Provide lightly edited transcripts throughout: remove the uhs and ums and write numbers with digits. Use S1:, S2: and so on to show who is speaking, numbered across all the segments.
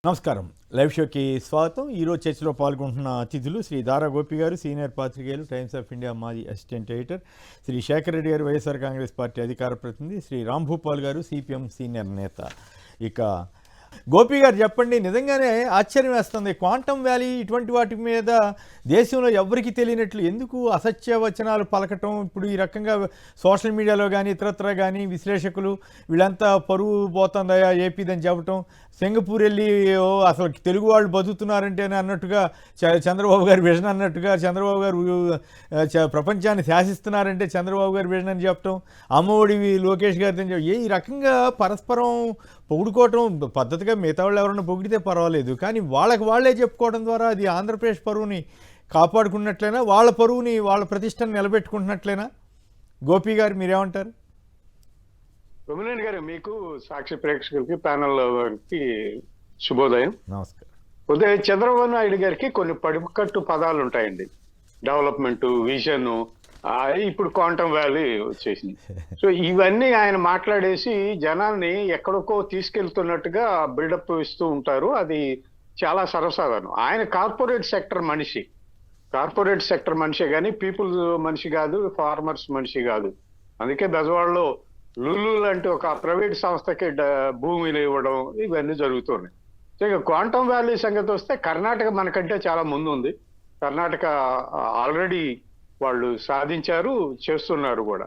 S1: నమస్కారం. లైవ్ షోకి స్వాగతం. ఈరోజు చర్చలో పాల్గొంటున్న అతిథులు శ్రీ దారా గోపి గారు, సీనియర్ పాత్రికేయులు, టైమ్స్ ఆఫ్ ఇండియా మాజీ అసిస్టెంట్ ఎడిటర్, శ్రీ శేఖర్ రెడ్డి గారు, వైఎస్ఆర్ కాంగ్రెస్ పార్టీ అధికార ప్రతినిధి, శ్రీ రాంభూపాల్ గారు, సిపిఎం సీనియర్ నేత. ఇక గోపి గారు చెప్పండి, నిజంగానే ఆశ్చర్యం వేస్తుంది. క్వాంటమ్ వ్యాలీ ఇటువంటి వాటి మీద దేశంలో ఎవరికి తెలియనట్లు ఎందుకు అసత్య వచనాలు పలకటం? ఇప్పుడు ఈ రకంగా సోషల్ మీడియాలో కానీ ఇతరత్ర కానీ విశ్లేషకులు వీళ్ళంతా పరువు పోతుందయా ఏపీదని చెప్పటం, సింగపూర్ వెళ్ళి అసలు తెలుగు వాళ్ళు బతుకుతున్నారంటేనే అన్నట్టుగా చంద్రబాబు గారి విజన్ అన్నట్టుగా చంద్రబాబు గారు ప్రపంచాన్ని శాసిస్తున్నారంటే చంద్రబాబు గారి విజన్ అని చెప్పటం, అమ్మఒడి లోకేష్ గారితో ఈ రకంగా పరస్పరం పొగుడుకోవటం పద్ధతిగా మిగతా వాళ్ళు ఎవరైనా పొగిడితే పర్వాలేదు, కానీ వాళ్ళకి వాళ్ళే చెప్పుకోవడం ద్వారా అది ఆంధ్రప్రదేశ్ పరువుని కాపాడుకున్నట్లయినా, వాళ్ళ పరువుని వాళ్ళ ప్రతిష్టను నిలబెట్టుకుంటున్నట్లయినా? గోపి గారు మీరేమంటారు?
S2: రమణన్ గారు, మీకు సాక్షి ప్రేక్షకులకి ప్యానల్కి శుభోదయం.
S1: నమస్కారం.
S2: ఉదయం చంద్రబాబు నాయుడు గారికి కొన్ని పడికట్టు పదాలు ఉంటాయండి. డెవలప్మెంట్, విజన్, ఇప్పుడు క్వాంటమ్ వ్యాలీ వచ్చేసింది. సో ఇవన్నీ ఆయన మాట్లాడేసి జనాల్ని ఎక్కడికో తీసుకెళ్తున్నట్టుగా బిల్డప్ ఇస్తూ ఉంటారు. అది చాలా సర్వసాధారణం. ఆయన కార్పొరేట్ సెక్టర్ మనిషే కానీ పీపుల్ మనిషి కాదు, ఫార్మర్స్ మనిషి కాదు. అందుకే బెజవాడలో లులు లాంటి ఒక ప్రైవేట్ సంస్థకి భూమిని ఇవ్వడం ఇవన్నీ జరుగుతున్నాయి. సో ఇక క్వాంటమ్ వ్యాలీ సంగతి వస్తే కర్ణాటక మనకంటే చాలా ముందు ఉంది. కర్ణాటక ఆల్రెడీ వాళ్ళు సాధించారు, చేస్తున్నారు కూడా.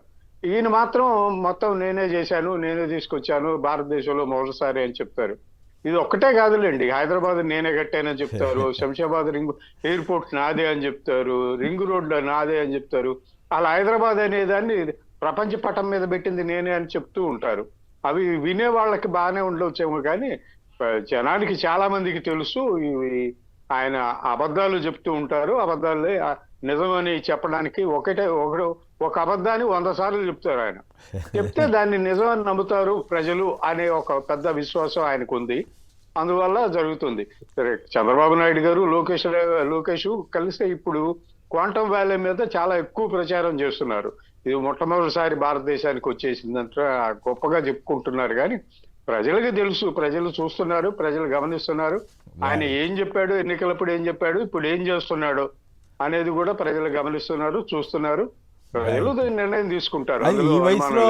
S2: ఈయన మాత్రం మొత్తం నేనే చేశాను, నేనే తీసుకొచ్చాను, భారతదేశంలో మొదటిసారి అని చెప్తారు. ఇది ఒక్కటే కాదులేండి, హైదరాబాద్ నేనే కట్టానని చెప్తారు, శంషాబాద్ ఎయిర్పోర్ట్ నాదే అని చెప్తారు, రింగ్ రోడ్ నాదే అని చెప్తారు. అలా హైదరాబాద్ అనే దాన్ని ప్రపంచ పటం మీద పెట్టింది నేనే అని చెప్తూ ఉంటారు. అవి వినే వాళ్ళకి బాగానే ఉండవచ్చేమో, కానీ జనానికి చాలా మందికి తెలుసు ఇవి ఆయన అబద్ధాలు చెప్తూ ఉంటారు. అబద్ధాలే నిజమని చెప్పడానికి ఒక అబద్ధాన్ని 100 సార్లు చెప్తారు ఆయన. చెప్తే దాన్ని నిజమని నమ్ముతారు ప్రజలు అనే ఒక పెద్ద విశ్వాసం ఆయనకు ఉంది. అందువల్ల జరుగుతుంది. సరే, చంద్రబాబు నాయుడు గారు లోకేష్ కలిస్తే ఇప్పుడు క్వాంటమ్ వ్యాలీ మీద చాలా ఎక్కువ ప్రచారం చేస్తున్నారు. ఇది మొట్టమొదటిసారి భారతదేశానికి వచ్చేసిందంటే గొప్పగా చెప్పుకుంటున్నారు. కానీ ప్రజలకి తెలుసు, ప్రజలు చూస్తున్నారు, ప్రజలు గమనిస్తున్నారు. ఆయన ఏం చెప్పాడు, ఎన్నికలప్పుడు ఏం చెప్పాడు, ఇప్పుడు ఏం చేస్తున్నాడు అనేది కూడా ప్రజలు గమనిస్తున్నారు, చూస్తున్నారు. ప్రజలు నిర్ణయం తీసుకుంటారు.
S1: ఈ వయసులో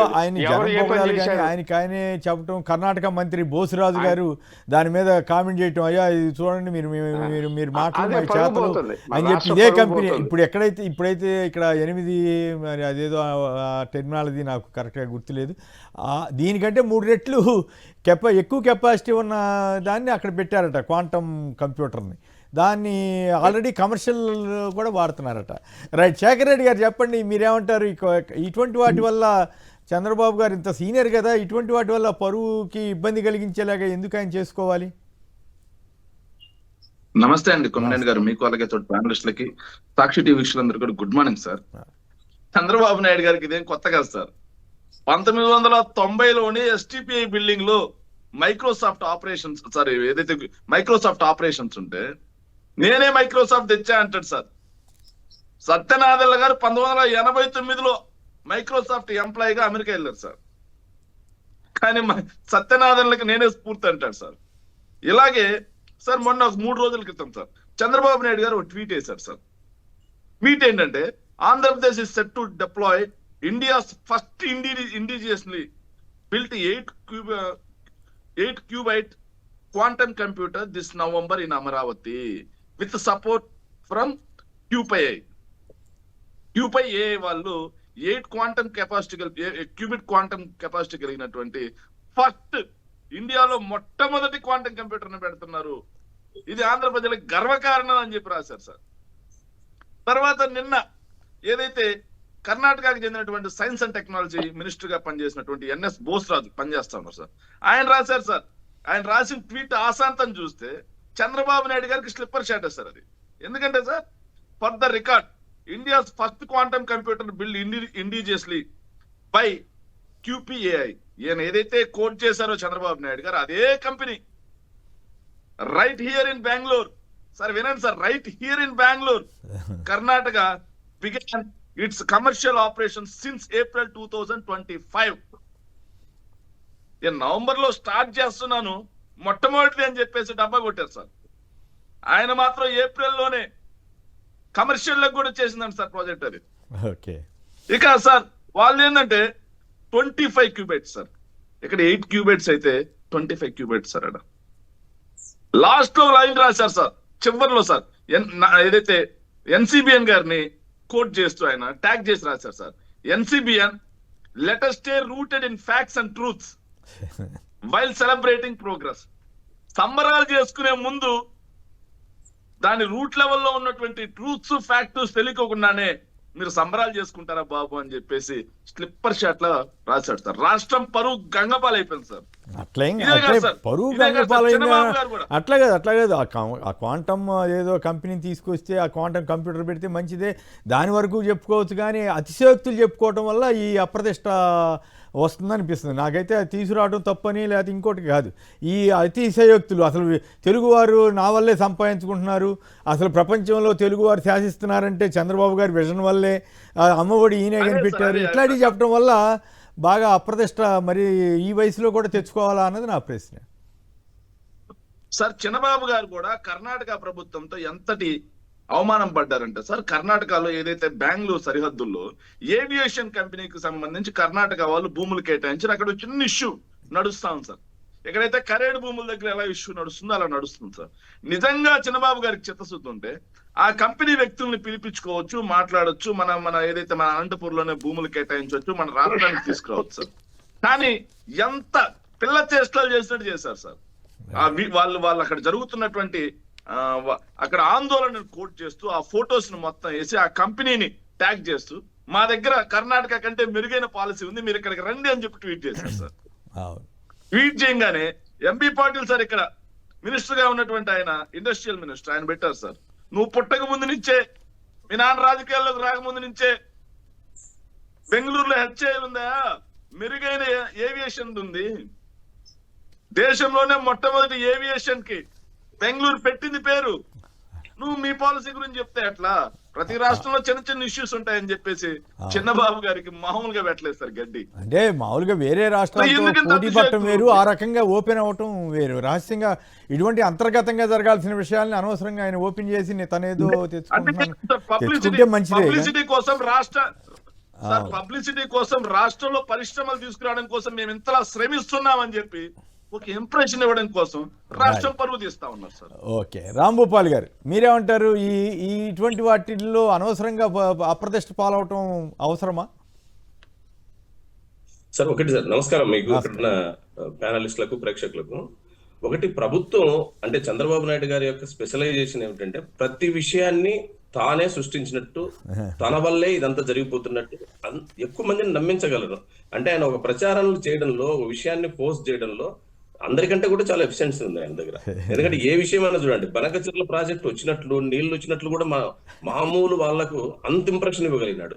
S1: ఆయనకి ఆయనే చెప్పడం, కర్ణాటక మంత్రి బోసురాజు గారు దాని మీద కామెంట్ చేయటం, అయ్యా ఇది చూడండి మీరు మాట్లాడే చేతలు అని చెప్పి ఇదే కంపెనీ ఇప్పుడైతే ఇక్కడ 8 మరి అదేదో టెక్నాలజీ నాకు కరెక్ట్గా గుర్తులేదు, దీనికంటే 3 రెట్లు ఎక్కువ కెపాసిటీ ఉన్న దాన్ని అక్కడ పెట్టారట, క్వాంటమ్ కంప్యూటర్ని. దాన్ని ఆల్రెడీ కమర్షియల్ కూడా వాడుతున్నారట. రైట్, శేఖర్ రెడ్డి గారు చెప్పండి, మీరేమంటారు? ఇటువంటి వాటి వల్ల చంద్రబాబు గారు ఇంత సీనియర్ కదా, ఇటువంటి వాటి వల్ల పరువుకి ఇబ్బంది కలిగించేలాగా ఎందుకు ఆయన చేసుకోవాలి?
S3: నమస్తే అండి కొమ్మరెడ్డి గారు, మీకు అలాగే తోటి ప్యానలిస్టులకి, సాక్షి టీవీ వీక్షకులందరూ కూడా good morning sir. Chandrababu Naidu గారికి ఇదేం కొత్త కాదు సార్. 1990లోని ఎస్టిపిఐ బిల్డింగ్ లో మైక్రోసాఫ్ట్ ఆపరేషన్స్ ఉంటే నేనే మైక్రోసాఫ్ట్ తెచ్చా అంటాడు సార్. సత్యనాదెల్ల గారు 1989లో మైక్రోసాఫ్ట్ ఎంప్లాయీగా అమెరికా వెళ్ళారు సార్. కానీ సత్యనాదెల్లకి నేనే స్ఫూర్తి అంటాడు సార్. ఇలాగే సార్ మొన్న 3 రోజుల క్రితం సార్ చంద్రబాబు నాయుడు గారు ఒక ట్వీట్ వేశారు సార్. ట్వీట్ ఏంటంటే, Andhra Pradesh is set to deploy India's first indigenously built 8 qubit quantum computer this November in Amaravati with support from QPI. QPI వాళ్ళు 8 qubit quantum capacity కలిగినటువంటి ఫస్ట్ ఇండియాలో మొట్టమొదటి క్వాంటం కంప్యూటర్ ని పెడుతున్నారు. ఇది ఆంధ్ర ప్రజలకు గర్వకారణం అని చెప్పి రాశారు సార్. తర్వాత నిన్న ఏదైతే కర్ణాటకకు చెందినటువంటి సైన్స్ అండ్ టెక్నాలజీ మినిస్టర్ గా పనిచేసినటువంటి ఎన్ఎస్ బోస్రాజు పనిచేస్తా ఉన్నారు సార్. ఆయన రాశారు సార్. ఆయన రాసిన ట్వీట్ ఆశాంతం చూస్తే చంద్రబాబు నాయుడు గారికి స్లిప్పర్ షాట్ సార్ అది. ఎందుకంటే sir, for the record, India's first quantum computer build indigenously by QPAI. ఈయన ఏదైతే కోట్ చేశారో చంద్రబాబు నాయుడు గారు, అదే company right here in Bengaluru sir, వినండి sir, right here in Bengaluru Karnataka began its commercial operation since April 2025. నేను November లో start చేస్తున్నాను, మొట్టమొదటిది అని చెప్పేసి డబ్బా కొట్టారు సార్. ఆయన మాత్రం ఏప్రిల్లోనే కమర్షియల్ లకు కూడా చేసిందండి సార్ ప్రాజెక్ట్ అది.
S1: ఓకే.
S3: ఇక సార్ వాళ్ళు ఏంటంటే 25 క్యూబైట్స్ సార్, ఇక్కడ 8 క్యూబైట్స్ అయితే 25 క్యూబైట్స్ సార్. అక్కడ లాస్ట్ లో లైన్ రాశారు సార్ చివరిలో సార్, ఏదైతే ఎన్సిబిఎన్ గారిని కోట్ చేస్తూ ఆయన ట్యాగ్ చేసి రాశారు sir. NCBN let us stay rooted in facts and truths while celebrating progress. సంబరాలు చేసుకునే ముందు దాని రూట్ లెవెల్లో ఉన్నటువంటి ట్రూత్స్ ఫ్యాక్ట్స్ తెలియకుండానే మీరు సంబరాలు చేసుకుంటారా బాబు అని చెప్పేసి స్లిప్పర్ షాట్ లా రాశాడు సార్. రాష్ట్రం పరువు గంగపాలైపోయింది సార్.
S1: పరువు గంగపాలైంది అట్లా కాదు. ఆ క్వాంటమ్ ఏదో కంపెనీని తీసుకొస్తే ఆ క్వాంటమ్ కంప్యూటర్ పెడితే మంచిదే, దాని వరకు చెప్పుకోవచ్చు. కానీ అతిశయోక్తులు చెప్పుకోవటం వల్ల ఈ అప్రతిష్ట వస్తుందనిపిస్తుంది నాకైతే. అది తీసుకురావడం తప్పని లేకపోతే ఇంకోటి కాదు. ఈ అతిశయోక్తులు అసలు తెలుగువారు నా వల్లే సంపాదించుకుంటున్నారు, అసలు ప్రపంచంలో తెలుగువారు శాసిస్తున్నారంటే చంద్రబాబు గారి విజన్ వల్లే, అమ్మఒడి ఈయనే కనిపెట్టారు, ఇట్లాంటివి చెప్పడం వల్ల బాగా అప్రతిష్ట మరి ఈ వయసులో కూడా తెచ్చుకోవాలా అన్నది నా ప్రశ్న.
S3: సార్ చిన్నబాబు గారు కూడా కర్ణాటక ప్రభుత్వంతో ఎంతటి అవమానం పడ్డారంటే సార్, కర్ణాటకలో ఏదైతే బెంగళూరు సరిహద్దుల్లో ఏవియేషన్ కంపెనీకి సంబంధించి కర్ణాటక వాళ్ళు భూములు కేటాయించారు. అక్కడ చిన్న ఇష్యూ నడుస్తా ఉంది సార్. ఎక్కడైతే కరేడు భూముల దగ్గర ఎలా ఇష్యూ నడుస్తుందో అలా నడుస్తుంది సార్. నిజంగా చిన్నబాబు గారికి చిత్తశుద్ధి ఉంటే ఆ కంపెనీ వ్యక్తుల్ని పిలిపించుకోవచ్చు, మాట్లాడొచ్చు, మన ఏదైతే మన అనంతపూర్లోనే భూములు కేటాయించవచ్చు, మన రాష్ట్రానికి తీసుకురావచ్చు సార్. కానీ ఎంత పిల్ల చేష్టలు చేసినట్టు చేశారు సార్. వాళ్ళు అక్కడ జరుగుతున్నటువంటి అక్కడ ఆందోళనను కోట్ చేస్తూ ఆ ఫొటోస్ ను మొత్తం వేసి ఆ కంపెనీని ట్యాగ్ చేస్తూ మా దగ్గర కర్ణాటక కంటే మెరుగైన పాలసీ ఉంది, మీరు ఇక్కడికి రండి అని చెప్పి ట్వీట్ చేశారు సార్. ట్వీట్ చేయగానే ఎంబీ పాటిల్ సార్ ఇక్కడ మినిస్టర్ గా ఉన్నటువంటి ఆయన ఇండస్ట్రియల్ మినిస్టర్ ఆయన పెట్టారు సార్, నువ్వు పుట్టక ముందు నుంచే మీ నాన్న రాజకీయాల్లోకి రాకముందు నుంచే బెంగళూరులో హెచ్ఏఎల్ ఉందా, మెరుగైన ఏవియేషన్ ఉంది, దేశంలోనే మొట్టమొదటి ఏవియేషన్ కి బెంగళూరు పెట్టింది పేరు, నువ్వు మీ పాలసీ గురించి చెప్తే ఎట్లా, ప్రతి రాష్ట్రంలో చిన్న చిన్న ఇష్యూస్ ఉంటాయని చెప్పేసి చిన్నబాబు గారికి మామూలుగా పెట్టలేదు సార్ గడ్డి.
S1: అంటే మామూలుగా వేరే రాష్ట్రాలతో పోటీ పట్టడం వేరు, ఆ రకంగా ఓపెన్ అవటం వేరు. రహస్యంగా ఇటువంటి అంతర్గతంగా జరగాల్సిన విషయాల్ని అనవసరంగా ఆయన ఓపెన్ చేసి తనేదో తెచ్చుకుంటే మంచిదే.
S3: పబ్లిసిటీ కోసం రాష్ట్రంలో పరిశ్రమలు తీసుకురావడం కోసం మేము ఇంతలా శ్రమిస్తున్నామని చెప్పి ఒక ఇంప్రెషన్ ఇవ్వడం కోసం రాష్ట్రం పరువు తీస్తా ఉన్నారు సార్.
S1: ఓకే, రాంభూపాల్ గారు మీరేమంటారు? ఇటువంటి వాటిల్లో అనవసరంగా అప్రతిష్ట పాలవటం అవసరమా?
S4: సార్ ఒకటి సార్, నమస్కారం మీకు, ఇక్కడున్న ప్యానలిస్టులకు ప్రేక్షకులకు. ఒకటి, ప్రభుత్వం అంటే చంద్రబాబు నాయుడు గారి యొక్క స్పెషలైజేషన్ ఏమిటంటే ప్రతి విషయాన్ని తానే సృష్టించినట్టు, తన వల్లే ఇదంతా జరిగిపోతున్నట్టు ఎక్కువ మందిని నమ్మించగలరు. అంటే ఆయన ఒక ప్రచారాలు చేయడంలో, ఒక విషయాన్ని పోస్ట్ చేయడంలో అందరికంటే కూడా చాలా ఎఫిషియన్సీ ఉంది ఆయన దగ్గర. ఎందుకంటే ఏ విషయమైనా చూడండి, బనకచెర్ల ప్రాజెక్ట్ వచ్చినట్లు, నీళ్లు వచ్చినట్లు కూడా మామూలు వాళ్లకు అంత ఇంప్రెషన్ ఇవ్వగలిగినాడు.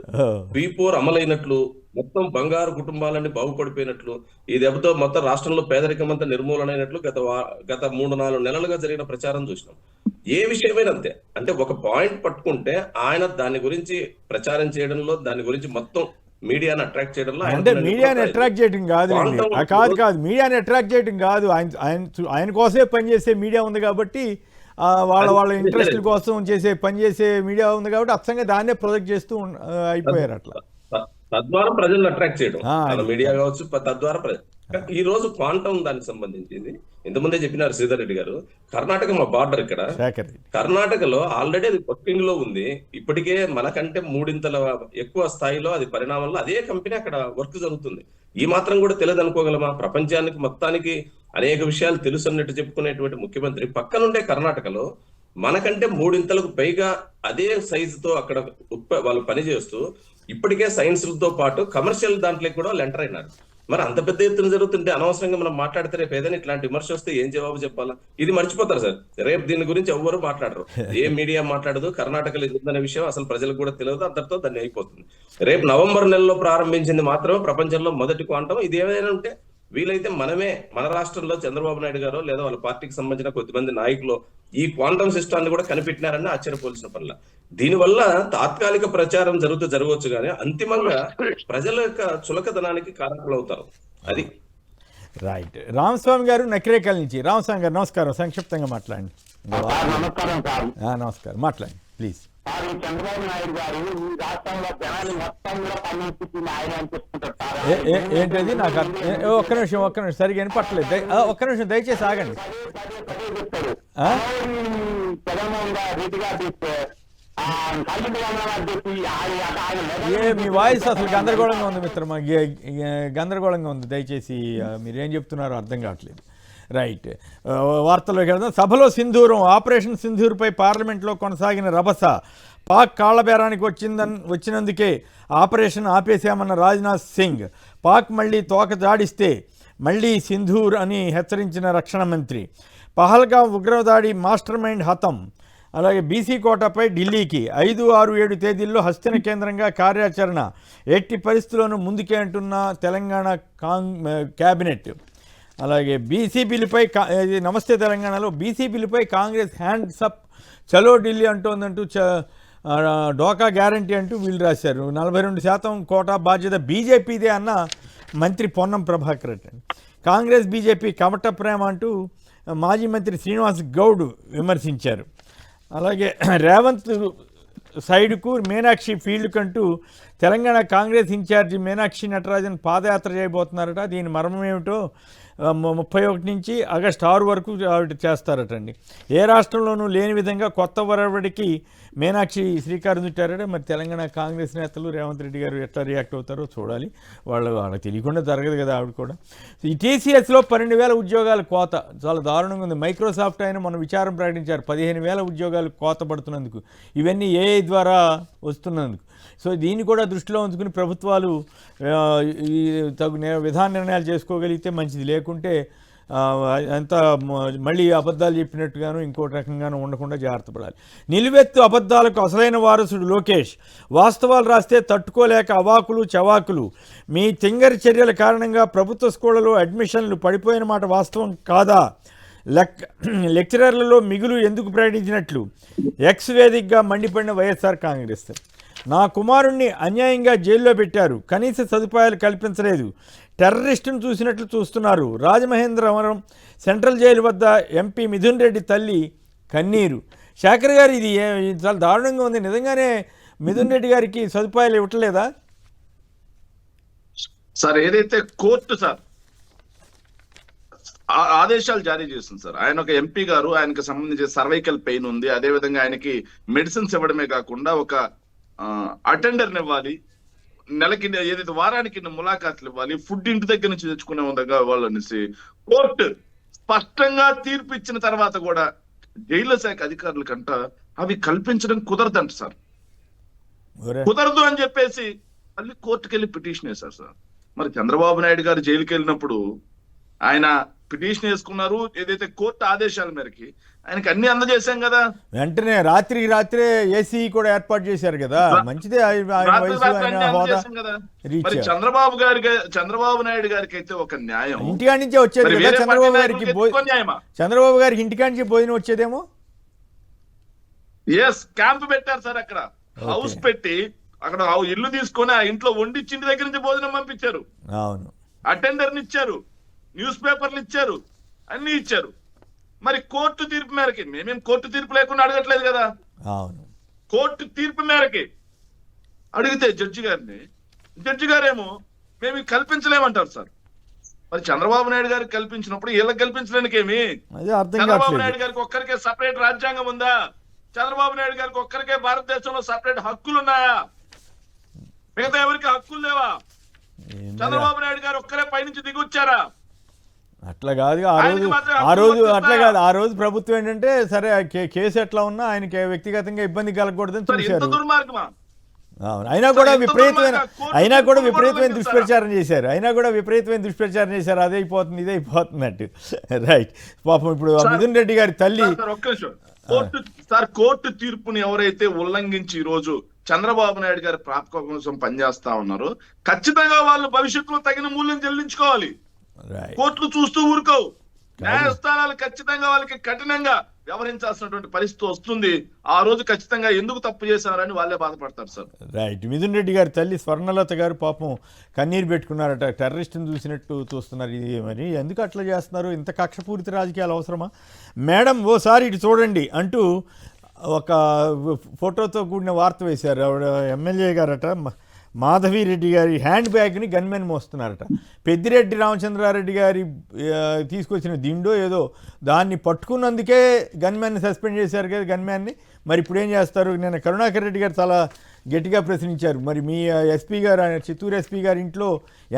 S4: P4 అమలైనట్లు, మొత్తం బంగారు కుటుంబాలన్నీ బాగుపడిపోయినట్లు, ఈ దెబ్బతో మొత్తం రాష్ట్రంలో పేదరికం అంతా నిర్మూలన అయినట్లు గత 3-4 నెలలుగా జరిగిన ప్రచారం చూసినాం. ఏ విషయమైనా అంతే. అంటే ఒక పాయింట్ పట్టుకుంటే ఆయన దాని గురించి ప్రచారం చేయడంలో, దాని గురించి మొత్తం మీడియాని అట్రాక్ట్ చేయడంలో,
S1: అంటే మీడియాని అట్రాక్ట్ చేయడం కాదు, మీడియాని అట్రాక్ట్ చేయడం కాదు, ఆయన కోసమే పనిచేసే మీడియా ఉంది కాబట్టి, వాళ్ళ ఇంట్రెస్ట్ కోసం పనిచేసే మీడియా ఉంది కాబట్టి అచ్చంగా దాన్నే ప్రొజెక్ట్ చేస్తూ అయిపోయారు. అట్లా
S4: తద్వారా ప్రజలను అట్రాక్ట్ చేయడం మీడియా కావచ్చు. తద్వారా ఈ రోజు క్వాంటమ్ దానికి సంబంధించింది ఇంతకుముందే చెప్పినారు శ్రీధర్ రెడ్డి గారు. కర్ణాటక మా బార్డర్, ఇక్కడ కర్ణాటకలో ఆల్రెడీ అది వర్కింగ్ లో ఉంది. ఇప్పటికే మనకంటే 3 ఎక్కువ స్థాయిలో అది పరిణామంలో అదే కంపెనీ అక్కడ వర్క్ జరుగుతుంది. ఈ మాత్రం కూడా తెలియదు అనుకోగలమా? ప్రపంచానికి మొత్తానికి అనేక విషయాలు తెలుసు అన్నట్టు చెప్పుకునేటువంటి ముఖ్యమంత్రి పక్కనుండే కర్ణాటకలో మనకంటే 3 పైగా అదే సైజుతో అక్కడ వాళ్ళు పనిచేస్తూ ఇప్పటికే సైన్స్లతో పాటు కమర్షియల్ దాంట్లో కూడా వాళ్ళు ఎంటర్ అయినారు. మరి అంత పెద్ద ఎత్తున జరుగుతుంటే అనవసరంగా మనం మాట్లాడితే రేపు ఏదైనా ఇట్లాంటి విమర్శ వస్తే ఏం జవాబు చెప్పాలా? ఇది మర్చిపోతారు సార్. రేపు దీని గురించి ఎవ్వరు మాట్లాడరు, ఏ మీడియా మాట్లాడదు. కర్ణాటకలో ఉందనే విషయం అసలు ప్రజలకు కూడా తెలియదు, అంతటితో దాన్ని అయిపోతుంది. రేపు నవంబర్ నెలలో ప్రారంభించింది మాత్రమే ప్రపంచంలో మొదటి క్వాంటం. ఇది ఏమైనా ఉంటే వీలైతే మనమే మన రాష్ట్రంలో చంద్రబాబు నాయుడు గారు లేదా వాళ్ళ పార్టీకి సంబంధించిన కొద్దిమంది నాయకులు ఈ క్వాంటమ్ సిస్టాన్ని కూడా కనిపెట్టినారని ఆశ్చర్యపోవాల్సిన పనుల. దీనివల్ల తాత్కాలిక ప్రచారం జరగవచ్చు కానీ అంతిమంగా ప్రజల యొక్క చులకదనానికి కారకులు అవుతారు. అది
S1: రైట్. రామస్వామి గారు నకిరేకల్ నుంచి. రామస్వామి గారు నమస్కారం, సంక్షిప్తంగా మాట్లాడండి.
S5: నమస్కారం సార్.
S1: నమస్కారం, మాట్లాడండి ప్లీజ్.
S5: సార్, ఈ చంద్రబాబు నాయుడు గారు ఈ రాష్ట్రంలో జనాన్ని మొత్తం కూడా పన్నుకుంటుంది ఆయన అని చెప్తుంటారు సార్.
S1: ఏంటది నాకు ఒక్క నిమిషం సరిగా వినపట్టలేదు. ఒక్క నిమిషం దయచేసి ఆగండి.
S5: రెడ్డి గారు తీస్తే
S1: మీ వాయిస్ అసలు గందరగోళంగా ఉంది మిత్రమా, గందరగోళంగా ఉంది. దయచేసి మీరేం చెప్తున్నారో అర్థం కావట్లేదు. రైట్, వార్తల్లోకి వెళ్దాం. సభలో సింధూరం, ఆపరేషన్ సింధూర్పై పార్లమెంట్లో కొనసాగిన రభస. పాక్ కాళ్లబేరానికి వచ్చినందుకే ఆపరేషన్ ఆపేశామన్న రాజ్నాథ్ సింగ్. పాక్ మళ్ళీ తోక జాడిస్తే మళ్ళీ సింధూర్ అని హెచ్చరించిన రక్షణ మంత్రి. పహల్గాం ఉగ్రదాడి మాస్టర్ మైండ్ హతం. అలాగే బీసీ కోటాపై ఢిల్లీకి 5, 6, 7 తేదీల్లో హస్తిన కేంద్రంగా కార్యాచరణ. ఎట్టి పరిస్థితుల్లోనూ ముందుకే అంటున్న తెలంగాణ క్యాబినెట్. అలాగే బీసీ బిల్లుపై నమస్తే తెలంగాణలో బీసీ బిల్లుపై కాంగ్రెస్ హ్యాండ్స్ అప్, చలో ఢిల్లీ అంటోందంటూ డోకా గ్యారంటీ అంటూ వీళ్ళు రాశారు. 42% కోటా బాధ్యత బీజేపీదే అన్న మంత్రి పొన్నం ప్రభాకర్ రెడ్డి. కాంగ్రెస్ బీజేపీ కమట ప్రేమ అంటూ మాజీ మంత్రి శ్రీనివాస్ గౌడ్ విమర్శించారు. అలాగే రేవంత్ సైడ్కు మీనాక్షి ఫీల్డ్ కంటూ తెలంగాణ కాంగ్రెస్ ఇన్ఛార్జి మీనాక్షి నటరాజన్ పాదయాత్ర చేయబోతున్నారట. దీని మర్మం ఏమిటో 31 నుంచి ఆగస్టు 6 వరకు ఆవిడ చేస్తారటండి. ఏ రాష్ట్రంలోనూ లేని విధంగా కొత్త వరవడికి మీనాక్షి శ్రీకారం చుట్టారట. మరి తెలంగాణ కాంగ్రెస్ నేతలు రేవంత్ రెడ్డి గారు ఎట్లా రియాక్ట్ అవుతారో చూడాలి. వాళ్ళకి తెలియకుండా జరగదు కదా ఆవిడ కూడా. ఈ టీసీఎస్లో 12,000 ఉద్యోగాలు కోత చాలా దారుణంగా ఉంది. మైక్రోసాఫ్ట్ అయినా మనం విచారం ప్రకటించారు 15,000 ఉద్యోగాలు కోత పడుతున్నందుకు. ఇవన్నీ ఏఐ ద్వారా వస్తున్నందుకు. సో దీన్ని కూడా దృష్టిలో ఉంచుకుని ప్రభుత్వాలు తగు విధాన నిర్ణయాలు చేసుకోగలిగితే మంచిది. లేకుంటే అంతా మళ్ళీ అబద్ధాలు చెప్పినట్టుగాను ఇంకోటి రకంగానూ ఉండకుండా జాగ్రత్త పడాలి. నిలువెత్తు అబద్ధాలకు అసలైన వారసుడు లోకేష్. వాస్తవాలు రాస్తే తట్టుకోలేక అవాకులు చవాకులు. మీ తింగరి చర్యల కారణంగా ప్రభుత్వ స్కూళ్లలో అడ్మిషన్లు పడిపోయిన మాట వాస్తవం కాదా? లెక్చరర్లలో మిగులు ఎందుకు ప్రకటించినట్లు ఎక్స్ వేదికగా మండిపడిన వైఎస్ఆర్ కాంగ్రెస్. నా కుమారుణ్ణి అన్యాయంగా జైల్లో పెట్టారు, కనీస సదుపాయాలు కల్పించలేదు, టెర్రరిస్టును చూసినట్లు చూస్తున్నారు. రాజమహేంద్రవరం సెంట్రల్ జైలు వద్ద ఎంపీ మిథున్ రెడ్డి తల్లి కన్నీరు. శేఖర్ గారు, ఇది చాలా దారుణంగా ఉంది. నిజంగానే మిథున్ రెడ్డి గారికి సదుపాయాలు ఇవ్వట్లేదా?
S3: సార్, ఏదైతే కోర్టు సార్ ఆదేశాలు జారీ చేస్తుంది సార్, ఆయన ఒక ఎంపీ గారు, ఆయనకు సంబంధించి సర్వైకల్ పెయిన్ ఉంది, అదేవిధంగా ఆయనకి మెడిసిన్స్ ఇవ్వడమే కాకుండా ఒక అటెండర్ని ఇవ్వాలి, నెలకి ఏదైతే వారానికి ములాఖాతులు ఇవ్వాలి, ఫుడ్ ఇంటి దగ్గర నుంచి తెచ్చుకునే విధంగా వాళ్ళనేసి కోర్టు స్పష్టంగా తీర్పు ఇచ్చిన తర్వాత కూడా జైళ్ల శాఖ అధికారుల కంట అవి కల్పించడం కుదరదంట సార్. కుదరదు అని చెప్పేసి మళ్ళీ కోర్టుకు వెళ్ళి పిటిషన్ వేశారు సార్. మరి చంద్రబాబు నాయుడు గారు జైలుకి వెళ్ళినప్పుడు ఆయన పిటిషన్ వేసుకున్నారు, ఏదైతే కోర్టు ఆదేశాల మేరకి ఆయనకి అన్ని అందజేశాం కదా.
S1: వెంటనే రాత్రే ఏసీ కూడా ఏర్పాటు చేశారు కదా, మంచిదే.
S3: మరి చంద్రబాబు నాయుడు గారికి అయితే ఒక న్యాయం
S1: ఇంటికాడి నుంచే వచ్చేది కదా. చంద్రబాబు గారికి ఇంటికాడి నుంచి భోజనం వచ్చేదేమో.
S3: ఎస్, క్యాంప్ పెట్టారు సార్, అక్కడ హౌస్ పెట్టి అక్కడ ఇల్లు తీసుకొని ఆ ఇంట్లో వండిచ్చి ఇంటి దగ్గర నుంచి భోజనం పంపించారు.
S1: అవును,
S3: అటెండర్ని ఇచ్చారు, న్యూస్ పేపర్లు ఇచ్చారు, అన్ని ఇచ్చారు. మరి కోర్టు తీర్పు మేరకి మేమేం కోర్టు తీర్పు లేకుండా అడగట్లేదు కదా.
S1: అవును,
S3: కోర్టు తీర్పు మేరకి అడిగితే జడ్జి గారేమో మేము కల్పించలేమంటారు సార్. మరి చంద్రబాబు నాయుడు గారికి కల్పించినప్పుడు వీళ్ళకి కల్పించలేనికేమి? చంద్రబాబు నాయుడు గారికి ఒక్కరికే సపరేట్ రాజ్యాంగం ఉందా? చంద్రబాబు నాయుడు గారికి ఒక్కరికే భారతదేశంలో సపరేట్ హక్కులు ఉన్నాయా? మిగతా ఎవరికి హక్కులు లేవా? చంద్రబాబు నాయుడు గారు ఒక్కరే పైనుంచి దిగొచ్చారా?
S1: అట్లా కాదు. ఆ రోజు ప్రభుత్వం ఏంటంటే సరే కేసు ఎట్లా ఉన్నా ఆయనకి వ్యక్తిగతంగా ఇబ్బంది కలగకూడదని చూశారు. అయినా కూడా విపరీతమైన దుష్ప్రచారం చేశారు. అదే అయిపోతుంది ఇదే అయిపోతుంది అట్టు. రైట్. పాపం ఇప్పుడు మిథున్ రెడ్డి గారి తల్లి.
S3: కోర్టు తీర్పుని ఎవరైతే ఉల్లంఘించి ఈ రోజు చంద్రబాబు నాయుడు గారి ప్రాపకం కోసం పనిచేస్తా ఉన్నారో ఖచ్చితంగా వాళ్ళు భవిష్యత్తులో తగిన మూల్యం చెల్లించుకోవాలి. కోర్టులు చూస్తూ ఊరుకోవు. న్యాయస్థానాలు ఖచ్చితంగా వాళ్ళకి కఠినంగా వ్యవహరించాల్సినటువంటి పరిస్థితి వస్తుంది. ఆ రోజు ఖచ్చితంగా ఎందుకు తప్పు చేశారని వాళ్ళే బాధపడతారు సార్.
S1: రైట్. మిథున్ రెడ్డి గారి తల్లి స్వర్ణలత గారు పాపం కన్నీరు పెట్టుకున్నారట, టెర్రరిస్ట్ని చూసినట్టు చూస్తున్నారు. ఇది మరి ఎందుకు అట్లా చేస్తున్నారు? ఇంత కక్షపూరిత రాజకీయాలు అవసరమా? మేడం ఓసారి ఇటు చూడండి అంటూ ఒక ఫోటోతో కూడిన వార్త వేశారు. ఆవిడ ఎమ్మెల్యే గారట, మాధవిరెడ్డి గారి హ్యాండ్ బ్యాగ్ని గన్మెన్ మోస్తున్నారట. పెద్దిరెడ్డి రామచంద్రారెడ్డి గారి తీసుకొచ్చిన దిండో ఏదో దాన్ని పట్టుకున్నందుకే గన్మెన్ని సస్పెండ్ చేశారు కదా గన్మెన్ని. మరి ఇప్పుడు ఏం చేస్తారు? నేను కరుణాకర్ రెడ్డి గారు చాలా గట్టిగా ప్రశ్నించారు. మరి మీ ఎస్పీ గారు, చిత్తూరు ఎస్పీ గారి ఇంట్లో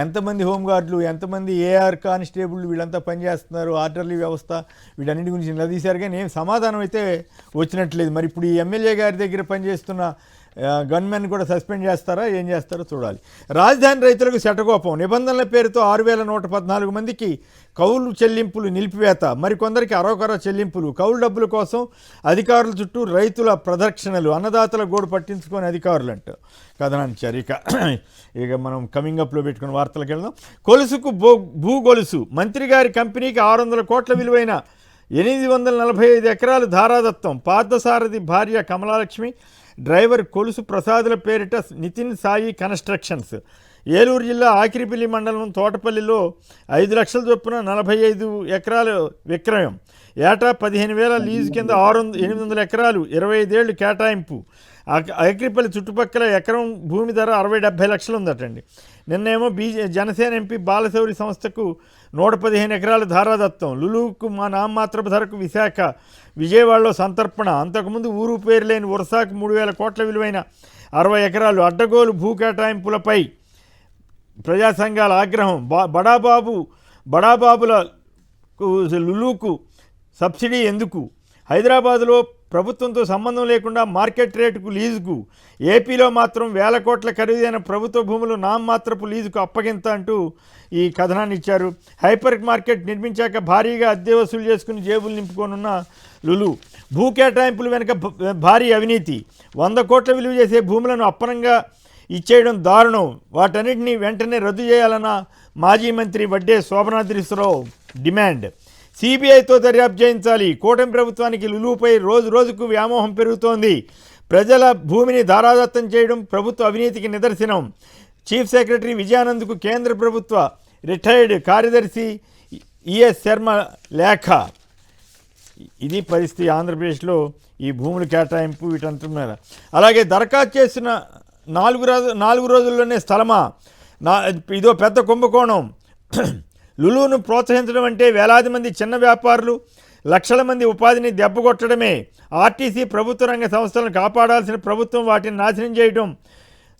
S1: ఎంతమంది హోంగార్డులు, ఎంతమంది ఏఆర్ కానిస్టేబుల్ వీళ్ళంతా పనిచేస్తున్నారు, ఆర్డర్లీ వ్యవస్థ, వీటన్నిటి గురించి నిలదీశారు కానీ ఏం సమాధానం అయితే వచ్చినట్లేదు. మరి ఇప్పుడు ఈ ఎమ్మెల్యే గారి దగ్గర పనిచేస్తున్న గన్మెన్ కూడా సస్పెండ్ చేస్తారా, ఏం చేస్తారో చూడాలి. రాజధాని రైతులకు శటకోపం. నిబంధనల పేరుతో 6114 మందికి కౌలు చెల్లింపులు నిలిపివేత, మరికొందరికి అరొకర చెల్లింపులు, కౌలు డబ్బుల కోసం అధికారుల చుట్టూ రైతుల ప్రదక్షిణలు, అన్నదాతల గోడు పట్టించుకొని అధికారులు అంట కథనాన్నిచ్చారు. ఇక మనం కమింగ్ అప్లో పెట్టుకున్న వార్తలకు వెళ్దాం. కొలుసుకు భూ గొలుసు. మంత్రి గారి కంపెనీకి 600 కోట్ల విలువైన 845 ఎకరాలు ధారాదత్తం. పార్థసారథి భార్య కమలాలక్ష్మి, డ్రైవర్ కొలుసు ప్రసాదుల పేరిట నితిన్ సాయి కన్స్ట్రక్షన్స్. ఏలూరు జిల్లా ఆకిరిపల్లి మండలం తోటపల్లిలో 5 లక్షల చొప్పున 45 ఎకరాలు విక్రయం. ఏటా 15,000 లీజు కింద 800 ఎకరాలు 25 ఏళ్ళు కేటాయింపు. ఆకిరిపల్లి చుట్టుపక్కల ఎకరం భూమి ధర 60-70 లక్షలు ఉందటండి. నిన్నేమో జనసేన ఎంపీ బాలశౌరి సంస్థకు 115 ఎకరాల ధారాదత్తం. లులుకు మా నామమాత్రపు ధరకు విశాఖ, విజయవాడలో సంతర్పణ. అంతకుముందు ఊరు పేరు లేని ఉరసాకు 3,000 కోట్ల విలువైన 60 ఎకరాలు. అడ్డగోలు భూ కేటాయింపులపై ప్రజా సంఘాల ఆగ్రహం. బడాబాబులకు లులుకు సబ్సిడీ ఎందుకు? హైదరాబాదులో ప్రభుత్వంతో సంబంధం లేకుండా మార్కెట్ రేటుకు లీజుకు. ఏపీలో మాత్రం 1,000 కోట్ల ఖరీదైన ప్రభుత్వ భూములు నామమాత్రపు లీజుకు అప్పగింత అంటూ ఈ కథనాన్ని ఇచ్చారు. హైపర్ మార్కెట్ నిర్మించాక భారీగా అద్దె వసూలు చేసుకుని జేబులు నింపుకోనున్న లులు. భూ కేటాయింపులు వెనుక భారీ అవినీతి. 100 కోట్ల విలువ చేసే భూములను అప్పనంగా ఇచ్చేయడం దారుణం. వాటన్నిటిని వెంటనే రద్దు చేయాలన్న మాజీ మంత్రి వడ్డే శోభనాద్రీశ్వరరావు డిమాండ్. సిబిఐతో దర్యాప్తు చేయించాలి. కూటమి ప్రభుత్వానికి లులుపై రోజు రోజుకు వ్యామోహం పెరుగుతోంది. ప్రజల భూమిని ధారాదత్తం చేయడం ప్రభుత్వ అవినీతికి నిదర్శనం. చీఫ్ సెక్రటరీ విజయానంద్కు కేంద్ర ప్రభుత్వ రిటైర్డ్ కార్యదర్శి ఈఎస్ శర్మ లేఖ. ఇది పరిస్థితి ఆంధ్రప్రదేశ్లో ఈ భూముల కేటాయింపు వీటంతా మీద. అలాగే దరఖాస్తు చేసిన 4 రోజుల్లోనే స్థలమా? ఇదో పెద్ద కుంభకోణం. లులును ప్రోత్సహించడం అంటే వేలాది మంది చిన్న వ్యాపారులు, లక్షల మంది ఉపాధిని దెబ్బకొట్టడమే. ఆర్టీసీ ప్రభుత్వ రంగ సంస్థలను కాపాడాల్సిన ప్రభుత్వం వాటిని నాశనం చేయడం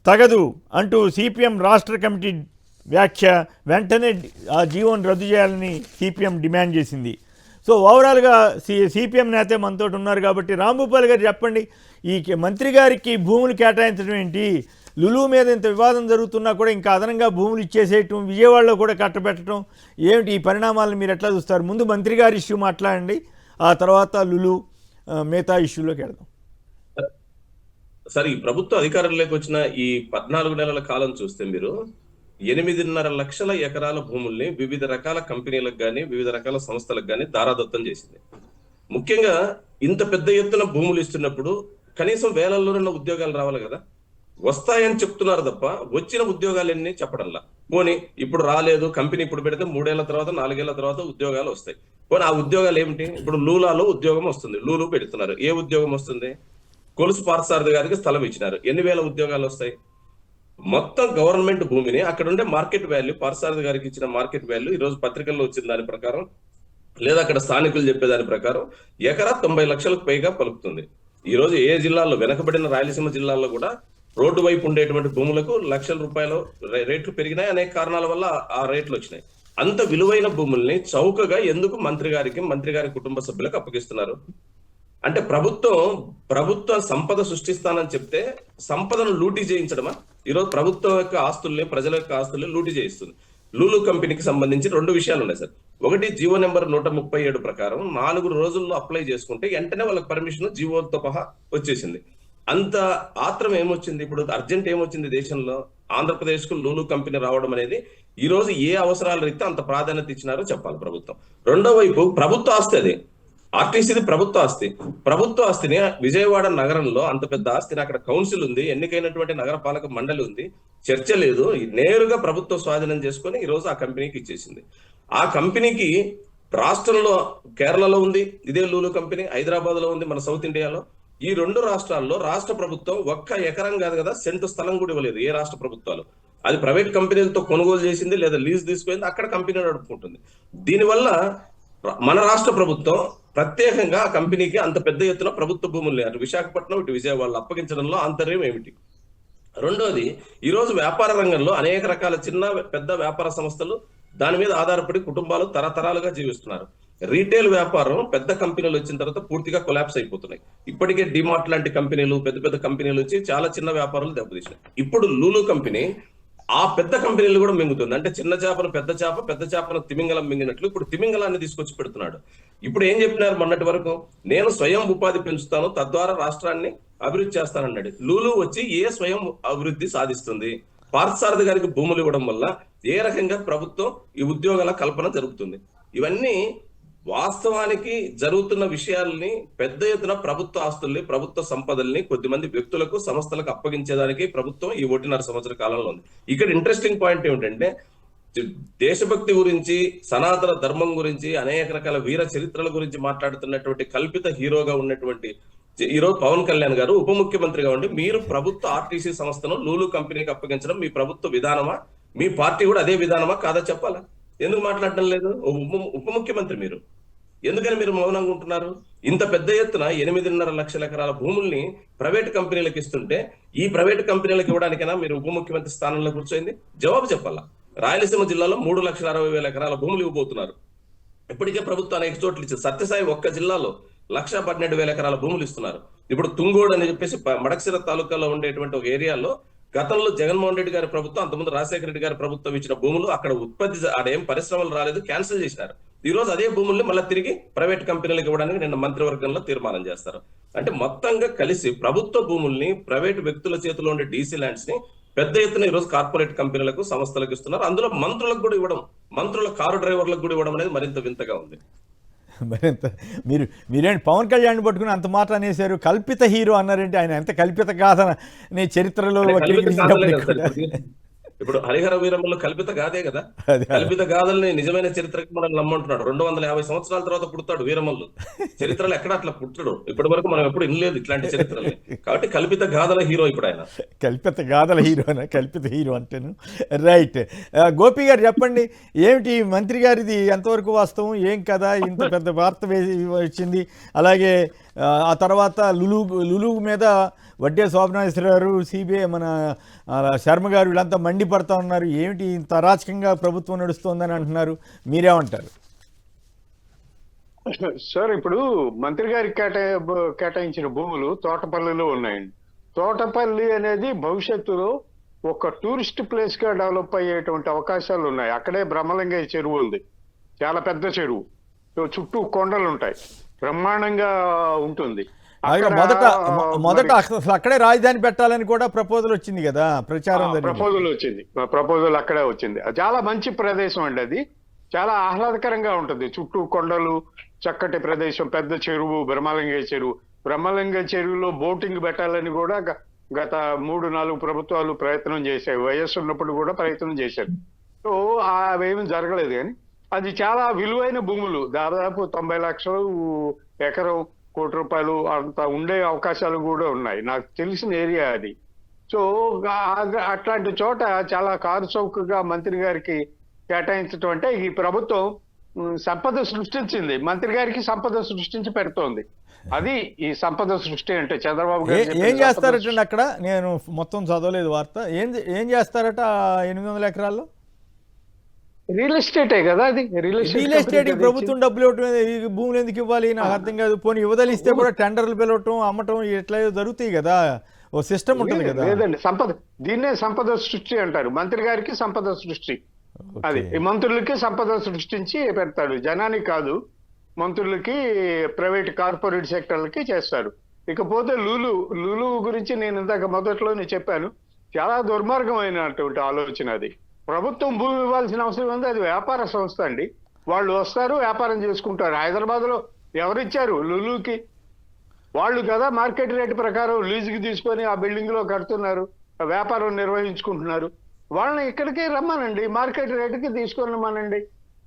S1: తగదు అంటూ సిపిఎం రాష్ట్ర కమిటీ వ్యాఖ్య. వెంటనే ఆ జీవోను రద్దు చేయాలని సిపిఎం డిమాండ్ చేసింది. సో ఓవరాల్గా సిపిఎం నేత మనతో ఉన్నారు కాబట్టి రాంభూపాల్ గారు చెప్పండి, ఈ మంత్రి గారికి భూములు కేటాయించడం ఏంటి? లులు మీద ఇంత వివాదం జరుగుతున్నా కూడా ఇంకా అదనంగా భూములు ఇచ్చేసేయటం, విజయవాడలో కూడా కట్టబెట్టడం ఏమిటి? ఈ పరిణామాలను మీరు ఎట్లా చూస్తారు? ముందు మంత్రి గారి ఇష్యూ మాట్లాడండి, ఆ తర్వాత లులు మిగతా ఇష్యూలోకి వెళ్దాం.
S4: సార్, ఈ ప్రభుత్వ అధికారంలోకి వచ్చిన ఈ 14 నెలల కాలం చూస్తే మీరు 8.5 లక్షల ఎకరాల భూముల్ని వివిధ రకాల కంపెనీలకు కానీ వివిధ రకాల సంస్థలకు కానీ దారాదత్తం చేసింది. ముఖ్యంగా ఇంత పెద్ద ఎత్తున భూములు ఇస్తున్నప్పుడు కనీసం వేలల్లోనున్న ఉద్యోగాలు రావాలి కదా. వస్తాయని చెప్తున్నారు తప్ప వచ్చిన ఉద్యోగాలన్నీ చెప్పడంలా. పోనీ ఇప్పుడు రాలేదు, కంపెనీ ఇప్పుడు పెడితే 3 ఏళ్ల తర్వాత 4 ఏళ్ల తర్వాత ఉద్యోగాలు వస్తాయి. పోనీ ఆ ఉద్యోగాలు ఏమిటి? ఇప్పుడు లూలాలో ఉద్యోగం వస్తుంది, లూలు పెడుతున్నారు. ఏ ఉద్యోగం వస్తుంది? కొలుసు పార్థసారథి గారికి స్థలం ఇచ్చినారు, ఎన్ని వేల ఉద్యోగాలు వస్తాయి? మొత్తం గవర్నమెంట్ భూమిని అక్కడ ఉండే మార్కెట్ వాల్యూ, పార్థసారథి గారికి ఇచ్చిన మార్కెట్ వాల్యూ ఈ రోజు పత్రికల్లో వచ్చిన దాని ప్రకారం లేదా అక్కడ స్థానికులు చెప్పే దాని ప్రకారం ఎకరా 90 లక్షలకు పైగా పలుకుతుంది. ఈ రోజు ఏ జిల్లాల్లో, వెనకబడిన రాయలసీమ జిల్లాల్లో కూడా రోడ్డు వైపు ఉండేటువంటి భూములకు లక్షల రూపాయలు రేట్లు పెరిగినాయి. అనేక కారణాల వల్ల ఆ రేట్లు వచ్చినాయి. అంత విలువైన భూముల్ని చౌకగా ఎందుకు మంత్రి గారి కుటుంబ సభ్యులకు అప్పగిస్తున్నారు? అంటే ప్రభుత్వ సంపద సృష్టిస్తానని చెప్తే సంపదను లూటీ చేయించడమా? ఈరోజు ప్రభుత్వం యొక్క ఆస్తుల్ని, ప్రజల యొక్క ఆస్తుల్ని లూటీ చేయిస్తుంది. లూలు కంపెనీకి సంబంధించి 2 విషయాలు ఉన్నాయి సార్. ఒకటి, జీవో నెంబర్ 137 ప్రకారం 4 రోజుల్లో అప్లై చేసుకుంటే వెంటనే వాళ్ళకి పర్మిషన్ జీవోతో సహా వచ్చేసింది. అంత ఆత్రం ఏమొచ్చింది? ఇప్పుడు అర్జెంట్ ఏమొచ్చింది దేశంలో? ఆంధ్రప్రదేశ్ కు లూలు కంపెనీ రావడం అనేది ఈ రోజు ఏ అవసరాల రీత్యా అంత ప్రాధాన్యత ఇచ్చినారో చెప్పాలి ప్రభుత్వం. రెండో వైపు ప్రభుత్వ ఆస్తి, అది ఆర్టీసీది ప్రభుత్వ ఆస్తి. ప్రభుత్వ ఆస్తిని విజయవాడ నగరంలో అంత పెద్ద ఆస్తిని, అక్కడ కౌన్సిల్ ఉంది, ఎన్నికైనటువంటి నగరపాలక మండలి ఉంది, చర్చ లేదు, నేరుగా ప్రభుత్వం స్వాధీనం చేసుకొని ఈ రోజు ఆ కంపెనీకి ఇచ్చేసింది. ఆ కంపెనీకి రాష్ట్రంలో కేరళలో ఉంది ఇదే లూలు కంపెనీ, హైదరాబాద్ లో ఉంది మన సౌత్ ఇండియాలో. ఈ 2 రాష్ట్రాల్లో రాష్ట్ర ప్రభుత్వం ఒక్క ఎకరం కాదు కదా, సెంటు స్థలం కూడా ఇవ్వలేదు ఏ రాష్ట్ర ప్రభుత్వాలు. అది ప్రైవేట్ కంపెనీలతో కొనుగోలు చేసింది లేదా లీజ్ తీసుకుంది, అక్కడ కంపెనీ నడుపుకుంటుంది. దీనివల్ల మన రాష్ట్ర ప్రభుత్వం ప్రత్యేకంగా ఆ కంపెనీకి అంత పెద్ద ఎత్తున ప్రభుత్వ భూముల్ని అటు విశాఖపట్నం ఇటు విజయవాడలో అప్పగించడంలో ఆంతర్యం ఏమిటి? రెండోది, ఈ రోజు వ్యాపార రంగంలో అనేక రకాల చిన్న పెద్ద వ్యాపార సంస్థలు దాని మీద ఆధారపడి కుటుంబాలు తరతరాలుగా జీవిస్తున్నారు. రీటైల్ వ్యాపారం పెద్ద కంపెనీలు వచ్చిన తర్వాత పూర్తిగా కొలాప్స్ అయిపోతున్నాయి. ఇప్పటికే డిమార్ట్ లాంటి కంపెనీలు, పెద్ద పెద్ద కంపెనీలు వచ్చి చాలా చిన్న వ్యాపారాలు దెబ్బతీసినాయి. ఇప్పుడు లూలు కంపెనీ ఆ పెద్ద కంపెనీలు కూడా మింగుతుంది. అంటే చిన్న చేపను పెద్ద చేప, పెద్ద చేపను తిమింగలం మింగినట్లు ఇప్పుడు తిమింగలాన్ని తీసుకొచ్చి పెడుతున్నాడు. ఇప్పుడు ఏం చెప్పినారు మొన్నటి వరకు, నేను స్వయం ఉపాధి పెంచుతాను, తద్వారా రాష్ట్రాన్ని అభివృద్ధి చేస్తానన్నాడు. లూలు వచ్చి ఏ స్వయం అభివృద్ధి సాధిస్తుంది? పార్థసారథి గారికి భూములు ఇవ్వడం వల్ల ఏ రకంగా ప్రభుత్వం ఈ ఉద్యోగాల కల్పన జరుగుతుంది? ఇవన్నీ వాస్తవానికి జరుగుతున్న విషయాల్ని పెద్ద ఎత్తున ప్రభుత్వ ఆస్తుల్ని, ప్రభుత్వ సంపదల్ని కొద్దిమంది వ్యక్తులకు, సంస్థలకు అప్పగించేదానికి ప్రభుత్వం ఈ 1.5 సంవత్సర కాలంలో ఉంది. ఇక్కడ ఇంట్రెస్టింగ్ పాయింట్ ఏమిటంటే, దేశభక్తి గురించి, సనాతన ధర్మం గురించి, అనేక రకాల వీర చరిత్రల గురించి మాట్లాడుతున్నటువంటి కల్పిత హీరోగా ఉన్నటువంటి ఈరోజు పవన్ కళ్యాణ్ గారు ఉప ముఖ్యమంత్రిగా ఉండి మీరు ప్రభుత్వ ఆర్టీసీ సంస్థను లూలు కంపెనీకి అప్పగించడం మీ ప్రభుత్వ విధానమా? మీ పార్టీ కూడా అదే విధానమా కాదా చెప్పాలా? ఎందుకు మాట్లాడటం లేదు? ఉప ముఖ్యమంత్రి మీరు, ఎందుకని మీరు మౌనంగా ఉంటున్నారు? ఇంత పెద్ద ఎత్తున 8.5 లక్షల ఎకరాల భూముల్ని ప్రైవేట్ కంపెనీలకు ఇస్తుంటే ఈ ప్రైవేట్ కంపెనీలకు ఇవ్వడానికైనా మీరు ఉప ముఖ్యమంత్రి స్థానంలో కూర్చోయింది? జవాబు చెప్పాలా? రాయలసీమ జిల్లాలో 3,60,000 ఎకరాల భూములు ఇవ్వబోతున్నారు. ఇప్పటికే ప్రభుత్వం అనేక చోట్ల ఇచ్చింది. సత్యసాయి ఒక్క జిల్లాలో 1,12,000 ఎకరాల భూములు ఇస్తున్నారు. ఇప్పుడు తుంగోడు అని చెప్పేసి మడకసిర తాలూకాలో ఉండేటువంటి ఒక ఏరియాలో గతంలో జగన్మోహన్ రెడ్డి గారి ప్రభుత్వం, అంతకుముందు రాజశేఖర రెడ్డి గారి ప్రభుత్వం ఇచ్చిన భూములు అక్కడ ఉత్పత్తి, ఆడేం పరిశ్రమలు రాలేదు, క్యాన్సిల్ చేసినారు. ఈ రోజు అదే భూముల్ని మళ్ళీ తిరిగి ప్రైవేట్ కంపెనీలకు ఇవ్వడానికి నిన్న మంత్రివర్గంలో తీర్మానం చేస్తారు. అంటే మొత్తంగా కలిసి ప్రభుత్వ భూముల్ని ప్రైవేట్ వ్యక్తుల చేతిలో ఉండే డీసీ ల్యాండ్స్ ని పెద్ద ఎత్తున ఈ రోజు కార్పొరేట్ కంపెనీలకు, సంస్థలకు ఇస్తున్నారు. అందులో మంత్రులకు కూడా ఇవ్వడం, మంత్రుల కారు డ్రైవర్లకు కూడా ఇవ్వడం అనేది మరింత వింతగా ఉంది.
S1: మరింత మీరేంటి పవన్ కళ్యాణ్ పట్టుకుని అంత మాట అనేసారు? కల్పిత హీరో అన్నారంటే ఆయన ఎంత కల్పిత కాదని చరిత్రలో
S4: ఇప్పుడు హరిహర వీరమ్మలో కల్పిత గాదే కదా, కల్పిత గాథల్ని నిజమైన చరిత్రకి మనం నమ్మంటున్నాడు. 250 సంవత్సరాల తర్వాత పుడతాడు వీరమ్మలు. చరిత్రలు ఎక్కడ అట్లా పుట్టడు, ఇప్పటి వరకు మనం ఎప్పుడు వినలేదు ఇట్లాంటి చరిత్రలు. కాబట్టి కల్పిత గాథల హీరో ఇప్పుడు ఆయన.
S1: కల్పిత గాథల హీరోనా? కల్పిత హీరో అంటేను రైట్. గోపి గారు చెప్పండి, ఏమిటి మంత్రి గారిది ఎంతవరకు వాస్తవం, ఏం కదా ఇంత పెద్ద వార్త వచ్చింది? అలాగే ఆ తర్వాత లులు మీద వడ్డే శోభనాశ్వర గారు, సిబిఐ మన శర్మ గారు వీళ్ళంతా మండిపడతా ఉన్నారు. ఏమిటి ఇంత అరాచకంగా ప్రభుత్వం నడుస్తోందని అంటున్నారు, మీరేమంటారు?
S2: సార్, ఇప్పుడు మంత్రి గారికి కేటాయించిన భూములు తోటపల్లిలో ఉన్నాయండి. తోటపల్లి అనేది భవిష్యత్తులో ఒక టూరిస్ట్ ప్లేస్ గా డెవలప్ అయ్యేటువంటి అవకాశాలు ఉన్నాయి. అక్కడే బ్రహ్మలింగయ్య చెరువు ఉంది, చాలా పెద్ద చెరువు, చుట్టూ కొండలు ఉంటాయి, బ్రహ్మాండంగా ఉంటుంది.
S1: మొదట అక్కడే రాజధాని పెట్టాలని కూడా ప్రపోజల్ వచ్చింది కదా,
S2: ప్రపోజల్ అక్కడే వచ్చింది. చాలా మంచి ప్రదేశం అండి, అది చాలా ఆహ్లాదకరంగా ఉంటుంది. చుట్టూ కొండలు, చక్కటి ప్రదేశం, పెద్ద చెరువు, బ్రహ్మలింగయ్య చెరువు. బ్రహ్మలింగయ్య చెరువులో బోటింగ్ పెట్టాలని కూడా గత 3-4 ప్రభుత్వాలు ప్రయత్నం చేశాయి. వైఎస్ ఉన్నప్పుడు కూడా ప్రయత్నం చేశారు. సో అవేమీ జరగలేదు. కానీ అది చాలా విలువైన భూములు, దాదాపు 90 లక్షలు ఎకరం, కోటి రూపాయలు అంత ఉండే అవకాశాలు కూడా ఉన్నాయి. నాకు తెలిసిన ఏరియా అది. సో అట్లాంటి చోట చాలా కారు చౌకగా మంత్రి గారికి కేటాయించడం అంటే ఈ ప్రభుత్వం సంపద సృష్టించింది, మంత్రి గారికి సంపద సృష్టించి పెడుతోంది. అది ఈ సంపద సృష్టి అంటే. చంద్రబాబు గారు
S1: ఏం చేస్తారట అక్కడ? నేను మొత్తం చదవలేదు వార్త. ఏం చేస్తారట 800 ఎకరాల్లో?
S2: రియల్ ఎస్టేటే కదా అది. రియల్ ఎస్టేట్
S1: ప్రభుత్వం డబ్బులు ఇవ్వటం, భూములు ఎందుకు ఇవ్వాలి నాకు అర్థం కాదు. పోనీ ఇవ్వదలిస్తే కూడా టెండర్లు పిలవటం, అమ్మటం ఎట్లా జరుగుతాయి కదా, ఓ సిస్టమ్ ఉంటుంది కదా.
S2: లేదండి, దీన్నే సంపద సృష్టి అంటారు. మంత్రి గారికి సంపద సృష్టి, అది మంత్రులకి సంపద సృష్టించి పెడతాడు. జనానికి కాదు, మంత్రులకి, ప్రైవేట్ కార్పొరేట్ సెక్టర్లకి చేస్తారు. ఇకపోతే లూలు గురించి నేను ఇందాక మొదట్లోనే చెప్పాను, చాలా దుర్మార్గమైనటువంటి ఆలోచన అది. ప్రభుత్వం భూమి ఇవ్వాల్సిన అవసరం ఉంది, అది వ్యాపార సంస్థ అండి. వాళ్ళు వస్తారు, వ్యాపారం చేసుకుంటారు. హైదరాబాద్ లో ఎవరిచ్చారు లులుకి? వాళ్ళు కదా మార్కెట్ రేట్ ప్రకారం లీజుకి తీసుకొని ఆ బిల్డింగ్ లో కడుతున్నారు, వ్యాపారం నిర్వహించుకుంటున్నారు. వాళ్ళని ఇక్కడికి రమ్మనండి, మార్కెట్ రేటుకి తీసుకురమ్మనండి,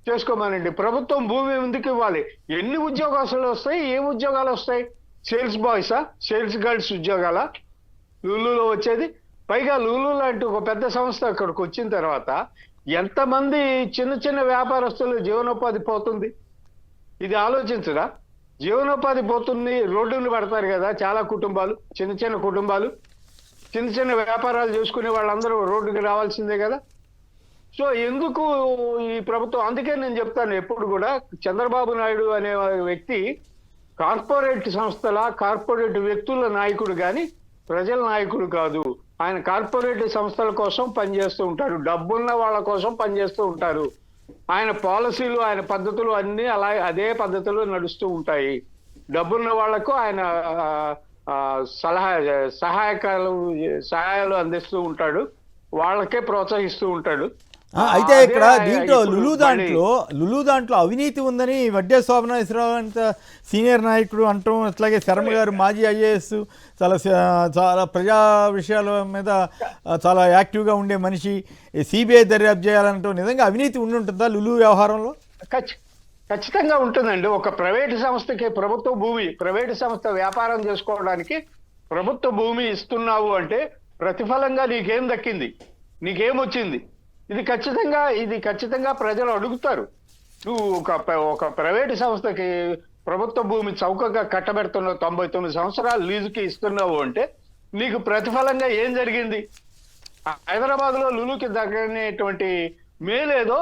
S2: చేసుకోమనండి. ప్రభుత్వం భూమి ఎందుకు ఇవ్వాలి? ఎన్ని ఉద్యోగాలు వస్తాయి? ఏ ఉద్యోగాలు వస్తాయి? సేల్స్ బాయ్సా, సేల్స్ గర్ల్స్ ఉద్యోగాల లూలులో వచ్చేది? పైగా లూలు లాంటి ఒక పెద్ద సంస్థ అక్కడికి వచ్చిన తర్వాత ఎంతమంది చిన్న చిన్న వ్యాపారస్తులు జీవనోపాధి పోతుంది? ఇది ఆలోచించరా? జీవనోపాధి పోతుంది, రోడ్డును పడతారు కదా చాలా కుటుంబాలు, చిన్న చిన్న కుటుంబాలు, చిన్న చిన్న వ్యాపారాలు చేసుకునే వాళ్ళందరూ రోడ్డుకి రావాల్సిందే కదా. సో ఎందుకు ఈ ప్రభుత్వం? అందుకే నేను చెప్తాను ఎప్పుడు కూడా, చంద్రబాబు నాయుడు అనే వ్యక్తి కార్పొరేట్ సంస్థల, కార్పొరేట్ వ్యక్తుల నాయకుడు కానీ ప్రజల నాయకుడు కాదు. ఆయన కార్పొరేట్ సంస్థల కోసం పనిచేస్తూ ఉంటారు, డబ్బున్న వాళ్ళ కోసం పనిచేస్తూ ఉంటారు. ఆయన పాలసీలు, ఆయన పద్ధతులు అన్నీ అదే పద్ధతిలో నడుస్తూ ఉంటాయి. డబ్బున్న వాళ్లకు ఆయన సహాయాలు అందిస్తూ ఉంటాడు, వాళ్ళకే ప్రోత్సహిస్తూ ఉంటాడు.
S1: అయితే ఇక్కడ దీంట్లో లులు దాంట్లో అవినీతి ఉందని వడ్డే శోభనాశ్వరరావు అంత సీనియర్ నాయకుడు అంటాం, అట్లాగే శర్మ గారు మాజీ ఐఏఎస్, చాలా ప్రజా విషయాల మీద చాలా యాక్టివ్గా ఉండే మనిషి, సిబిఐ దర్యాప్తు చేయాలంటాం. నిజంగా అవినీతి ఉంటుందా లులు వ్యవహారంలో?
S2: ఖచ్చితంగా ఉంటుందండి. ఒక ప్రైవేటు సంస్థకి ప్రభుత్వ భూమి, ప్రైవేటు సంస్థ వ్యాపారం చేసుకోవడానికి ప్రభుత్వ భూమి ఇస్తున్నావు అంటే ప్రతిఫలంగా నీకేం దక్కింది, నీకేమొచ్చింది? ఇది ఖచ్చితంగా ప్రజలు అడుగుతారు. నువ్వు ఒక ప్రైవేటు సంస్థకి ప్రభుత్వ భూమి చౌకగా కట్టబెడుతున్నావు, 99 సంవత్సరాలు లీజుకి ఇస్తున్నావు అంటే నీకు ప్రతిఫలంగా ఏం జరిగింది? హైదరాబాద్ లో లులుకి దగ్గరనేటువంటి మేలేదో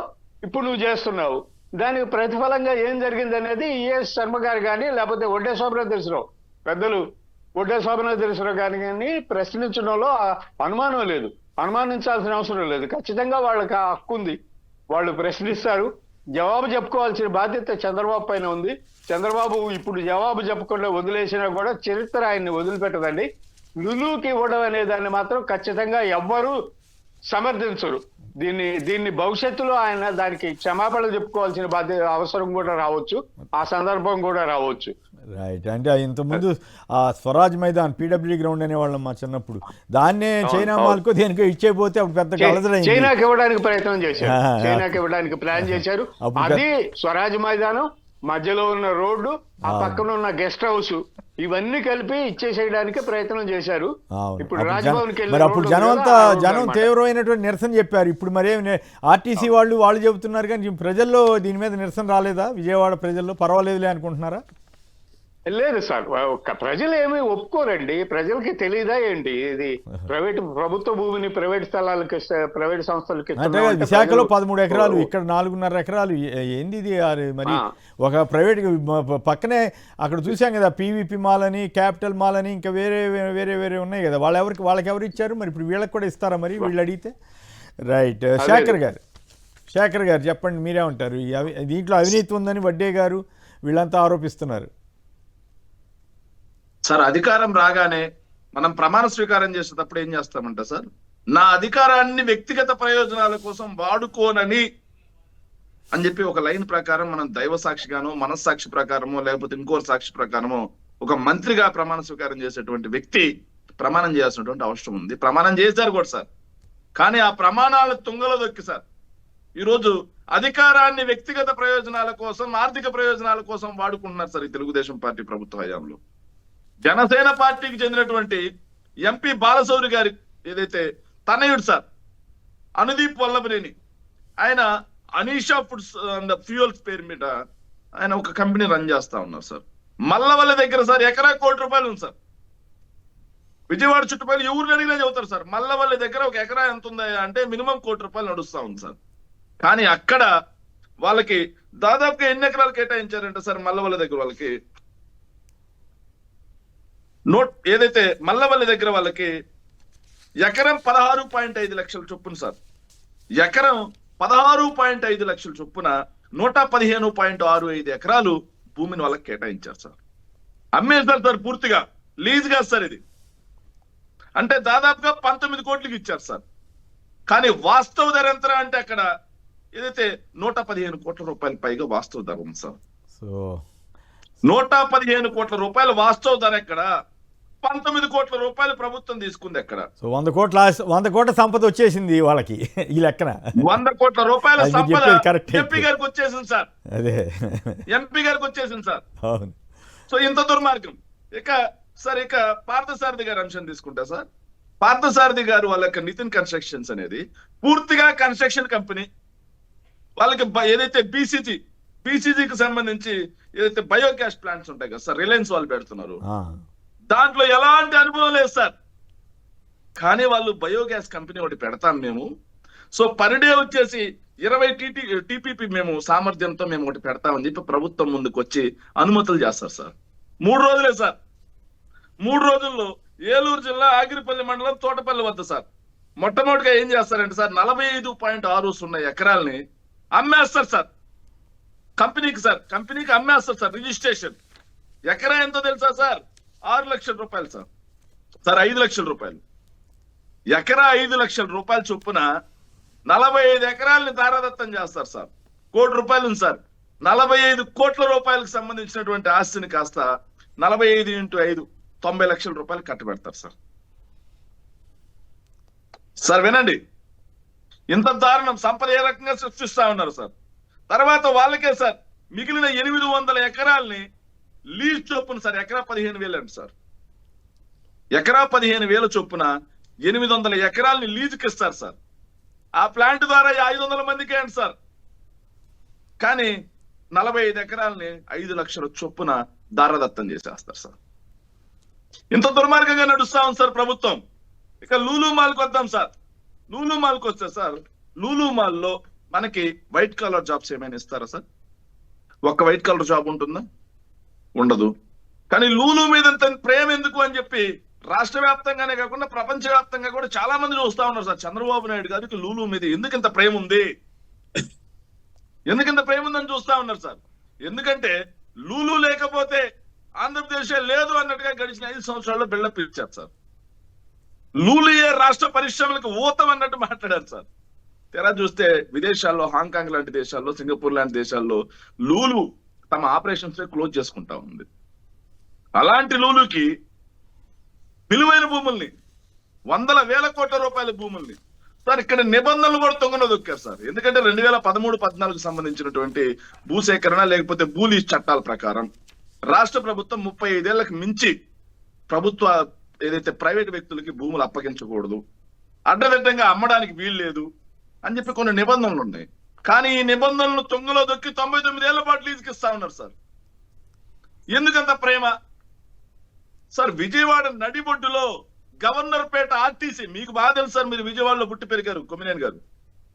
S2: ఇప్పుడు నువ్వు చేస్తున్నావు, దానికి ప్రతిఫలంగా ఏం జరిగింది అనేది ఈఎస్ శర్మ గారు కానీ, లేకపోతే వడ్డే శోభనాద్రీశ్వరరావు, పెద్దలు వడ్డే శోభనాద్రీశ్వరరావు గారిని కానీ ప్రశ్నించడంలో అనుమానం లేదు, అనుమానించాల్సిన అవసరం లేదు. ఖచ్చితంగా వాళ్ళకి ఆ హక్కు ఉంది, వాళ్ళు ప్రశ్నిస్తారు. జవాబు చెప్పుకోవాల్సిన బాధ్యత చంద్రబాబు పైన ఉంది. చంద్రబాబు ఇప్పుడు జవాబు చెప్పకుండా వదిలేసినా కూడా చరిత్ర ఆయన్ని వదిలిపెట్టదండి. లులుకి ఇవ్వడం అనే దాన్ని మాత్రం ఖచ్చితంగా ఎవ్వరూ సమర్థించరు. దీన్ని భవిష్యత్తులో ఆయన దానికి క్షమాపణ చెప్పుకోవాల్సిన బాధ్యత అవసరం కూడా రావచ్చు, ఆ సందర్భం కూడా రావచ్చు.
S1: రైట్. అంటే ఇంతకుముందు ఆ స్వరాజ్ మైదాన్ పీడబ్ల్యూ గ్రౌండ్ అనేవాళ్ళం మా చిన్నప్పుడు, దాన్నే చైనా మాల్కో దేనికో ఇచ్చేపోతే అప్పుడు పెద్ద కలదరైంది.
S2: చైనాకి ఇవ్వడానికి ప్రయత్నం చేశారు, చైనాకి ఇవ్వడానికి ప్లాన్ చేశారు. అది స్వరాజ్ మైదానం, మధ్యలో ఉన్న రోడ్డు, ఆ పక్కన ఉన్న గెస్ట్ హౌస్, ఇవన్నీ కలిపి ఇచ్చేసేయడానికి ప్రయత్నం చేశారు. ఇప్పుడు రాజ్భవన్కి
S1: అప్పుడు జనం తీవ్రమైనటువంటి నిరసన చెప్పారు. ఇప్పుడు మరేమి ఆర్టీసీ వాళ్ళు చెబుతున్నారు, కానీ ప్రజల్లో దీని మీద నిరసన రాలేదా? విజయవాడ ప్రజల్లో పర్వాలేదులే అనుకుంటున్నారా?
S2: లేదు సార్, ప్రజలు ఏమీ ఒప్పుకోరండి. ప్రజలకి తెలియదా ఏంటి ఇది? ప్రభుత్వ భూమిని ప్రైవేట్ స్థలాలకి, ప్రైవేట్ సంస్థలకి.
S1: విశాఖలో 13 ఎకరాలు, ఇక్కడ 4.5 ఎకరాలు, ఏంది ఇది? మరి ఒక ప్రైవేట్ పక్కనే అక్కడ చూసాం కదా, పీవీపీ మాల్ అని, క్యాపిటల్ మాల్ అని, ఇంకా వేరే ఉన్నాయి కదా. వాళ్ళకి ఎవరు ఇచ్చారు? మరి ఇప్పుడు వీళ్ళకి కూడా ఇస్తారా మరి వీళ్ళు అడిగితే? రైట్. శేఖర్ గారు చెప్పండి, మీరే ఉంటారు. దీంట్లో అవినీతి ఉందని వడ్డే గారు వీళ్ళంతా ఆరోపిస్తున్నారు.
S3: సార్, అధికారం రాగానే మనం ప్రమాణ స్వీకారం చేసేటప్పుడు ఏం చేస్తామంట సార్, నా అధికారాన్ని వ్యక్తిగత ప్రయోజనాల కోసం వాడుకోనని అని చెప్పి ఒక లైన్ ప్రకారం మనం దైవ సాక్షిగానో, మనస్సాక్షి ప్రకారమో, లేకపోతే ఇంకో సాక్షి ప్రకారమో ఒక మంత్రిగా ప్రమాణ స్వీకారం చేసేటువంటి వ్యక్తి ప్రమాణం చేయాల్సినటువంటి అవసరం ఉంది. ప్రమాణం చేశారు కూడా సార్, కానీ ఆ ప్రమాణాలు తుంగలో దొక్కి సార్ ఈరోజు అధికారాన్ని వ్యక్తిగత ప్రయోజనాల కోసం, ఆర్థిక ప్రయోజనాల కోసం వాడుకుంటున్నారు సార్ ఈ తెలుగుదేశం పార్టీ ప్రభుత్వ హయాంలో. జనసేన పార్టీకి చెందినటువంటి ఎంపీ బాలశౌరి గారి ఏదైతే తనయుడు సార్ అనుదీప్ వల్లభనేని, ఆయన అనీషా ఫుడ్స్ అండ్ ఫ్యూయల్స్ పేరు మీద ఆయన ఒక కంపెనీ రన్ చేస్తా ఉన్నారు సార్. మల్లవల్లి దగ్గర సార్ ఎకరా ₹1,00,00,000 ఉంది సార్. విజయవాడ చుట్టుపక్కల ఎవరిని అడిగినా చెబుతారు సార్, మల్లవల్లి దగ్గర ఒక ఎకరా ఎంత ఉందా అంటే మినిమం ₹1,00,00,000 నడుస్తా ఉంది సార్. కానీ అక్కడ వాళ్ళకి దాదాపుగా ఎన్ని ఎకరాలు కేటాయించారంటే సార్, మల్లవల్లి దగ్గర వాళ్ళకి ఏదైతే మల్లవల్లి దగ్గర వాళ్ళకి ఎకరం 16.5 లక్షల చొప్పున సార్, ఎకరం 16.5 లక్షల చొప్పున 115.65 ఎకరాలు భూమిని వాళ్ళకి కేటాయించారు సార్. అమ్మేశారు సార్ పూర్తిగా, లీజ్ కాదు సార్ ఇది. అంటే దాదాపుగా 19 కోట్లకి ఇచ్చారు సార్. కానీ వాస్తవ ధర ఎంత అంటే అక్కడ ఏదైతే 115 కోట్ల రూపాయల పైగా వాస్తవ ధర ఉంది సార్. 115 కోట్ల రూపాయలు వాస్తవ ధర ఎక్కడ? 19 కోట్ల రూపాయలు ప్రభుత్వం తీసుకుంది ఎక్కడ?
S1: సో 100 కోట్ల సంపద వచ్చేసింది వాళ్ళకి ఈ లెక్కన.
S3: 100 కోట్ల రూపాయల
S1: అది
S3: సంపద
S1: చెప్పేది correct.
S3: ఎంపీ గారికి వచ్చేసింది సార్.
S1: అదే
S3: ఎంపీ గారికి వచ్చేసింది సార్.
S1: అవును.
S3: సో ఇంత దుర్మార్గం. ఇక పార్థసారథి గారి అంశం తీసుకుంటా సార్. పార్థసారథి గారు వాళ్ళ యొక్క నితిన్ కన్స్ట్రక్షన్స్ అనేది పూర్తిగా కన్స్ట్రక్షన్ కంపెనీ. వాళ్ళకి ఏదైతే బీసీజీకి సంబంధించి ఏదైతే బయోగ్యాస్ ప్లాంట్స్ ఉంటాయి కదా సార్, రిలయన్స్ వాళ్ళు పెడుతున్నారు, దాంట్లో ఎలాంటి అనుభవం లేదు సార్. కానీ వాళ్ళు బయోగ్యాస్ కంపెనీ ఒకటి పెడతాం మేము, సో పర్ డే వచ్చేసి 20 టీపీపీ మేము సామర్థ్యంతో మేము ఒకటి పెడతామని చెప్పి ప్రభుత్వం ముందుకు వచ్చి అనుమతులు చేస్తారు సార్. 3 రోజులే సార్. 3 రోజుల్లో ఏలూరు జిల్లా ఆగిరిపల్లి మండలం తోటపల్లి వద్ద సార్ మొట్టమొదటిగా ఏం చేస్తారంటే సార్ 45.6 ఎకరాలని అమ్మేస్తారు సార్ కంపెనీకి అమ్మేస్తారు సార్. రిజిస్ట్రేషన్ ఎకరా ఎంతో తెలుసా సార్? 6 లక్షల రూపాయలు సార్. 5 లక్షల రూపాయలు ఎకరా. 5 లక్షల రూపాయలు చొప్పున 45 ఎకరాలని దారాదత్తం చేస్తారు సార్. 1 కోటి రూపాయలు ఉంది సార్. 45 కోట్ల రూపాయలకు సంబంధించినటువంటి ఆస్తిని కాస్త 45 × 5 90 లక్షల రూపాయలు కట్టబెడతారు సార్. సార్ వినండి, ఇంత దారుణం సంపద ఏ రకంగా సృష్టిస్తా ఉన్నారు సార్. తర్వాత వాళ్ళకే సార్ మిగిలిన 800 ఎకరాలని లీజ్ చొప్పున సార్ ఎకరా 15,000 అండి సార్. ఎకరా 15,000 చొప్పున 800 ఎకరాలని లీజుకి ఇస్తారు సార్. ఆ ప్లాంట్ ద్వారా 500 మందికి అండి సార్. కానీ 45 ఎకరాలని 5 లక్షల చొప్పున దారదత్తం చేసేస్తారు సార్. ఇంత దుర్మార్గంగా నడుస్తా ఉంది సార్ ప్రభుత్వం. ఇక లూలు మాల్కి వద్దాం సార్. లూలు మాల్కి వస్తే సార్, లూలు మాల్లో మనకి వైట్ కలర్ జాబ్స్ ఏమైనా ఇస్తారా సార్? ఒక్క వైట్ కలర్ జాబ్ ఉంటుందా? ఉండదు. కానీ లూలు మీద ప్రేమ ఎందుకు అని చెప్పి రాష్ట్ర వ్యాప్తంగానే కాకుండా ప్రపంచ వ్యాప్తంగా కూడా చాలా మంది చూస్తా ఉన్నారు సార్. చంద్రబాబు నాయుడు గారికి లూలు మీద ఎందుకింత ప్రేమ ఉంది, ఎందుకింత ప్రేమ ఉందని చూస్తా ఉన్నారు సార్. ఎందుకంటే లూలు లేకపోతే ఆంధ్రప్రదేశ్ లేదు అన్నట్టుగా గడిచిన 5 సంవత్సరాల్లో బిల్డప్ ఇచ్చారు సార్. లూలియే రాష్ట్ర పరిశ్రమలకు ఊతం అన్నట్టు మాట్లాడారు సార్. తెరా చూస్తే విదేశాల్లో, హాంకాంగ్ లాంటి దేశాల్లో, సింగపూర్ లాంటి దేశాల్లో లూలు తమ ఆపరేషన్స్ క్లోజ్ చేసుకుంటా ఉంది. అలాంటి లూలుకి విలువైన భూముల్ని, 100,000 కోట్ల రూపాయల భూముల్ని సార్ ఇక్కడ నిబంధనలు కూడా తొంగన దొక్కారు సార్. ఎందుకంటే 2013-14 సంబంధించినటువంటి భూసేకరణ లేకపోతే భూలీజ్ చట్టాల ప్రకారం రాష్ట్ర ప్రభుత్వం 35 ఏళ్లకు మించి ప్రభుత్వ ఏదైతే ప్రైవేట్ వ్యక్తులకి భూములు అప్పగించకూడదు, అడ్డదిడ్డంగా అమ్మడానికి వీలు లేదు అని చెప్పి కొన్ని నిబంధనలు ఉన్నాయి. కానీ ఈ నిబంధనలు తొంగలో దొక్కి 99 ఏళ్ల పాటు లీజుకి ఇస్తా ఉన్నారు సార్. ఎందుకంత ప్రేమ సార్? విజయవాడ నడిబొడ్డులో గవర్నర్ పేట ఆర్టీసీ మీకు బాగా తెలుసు సార్. మీరు విజయవాడలో పుట్టి పెరిగారు కొమ్మినేని గారు.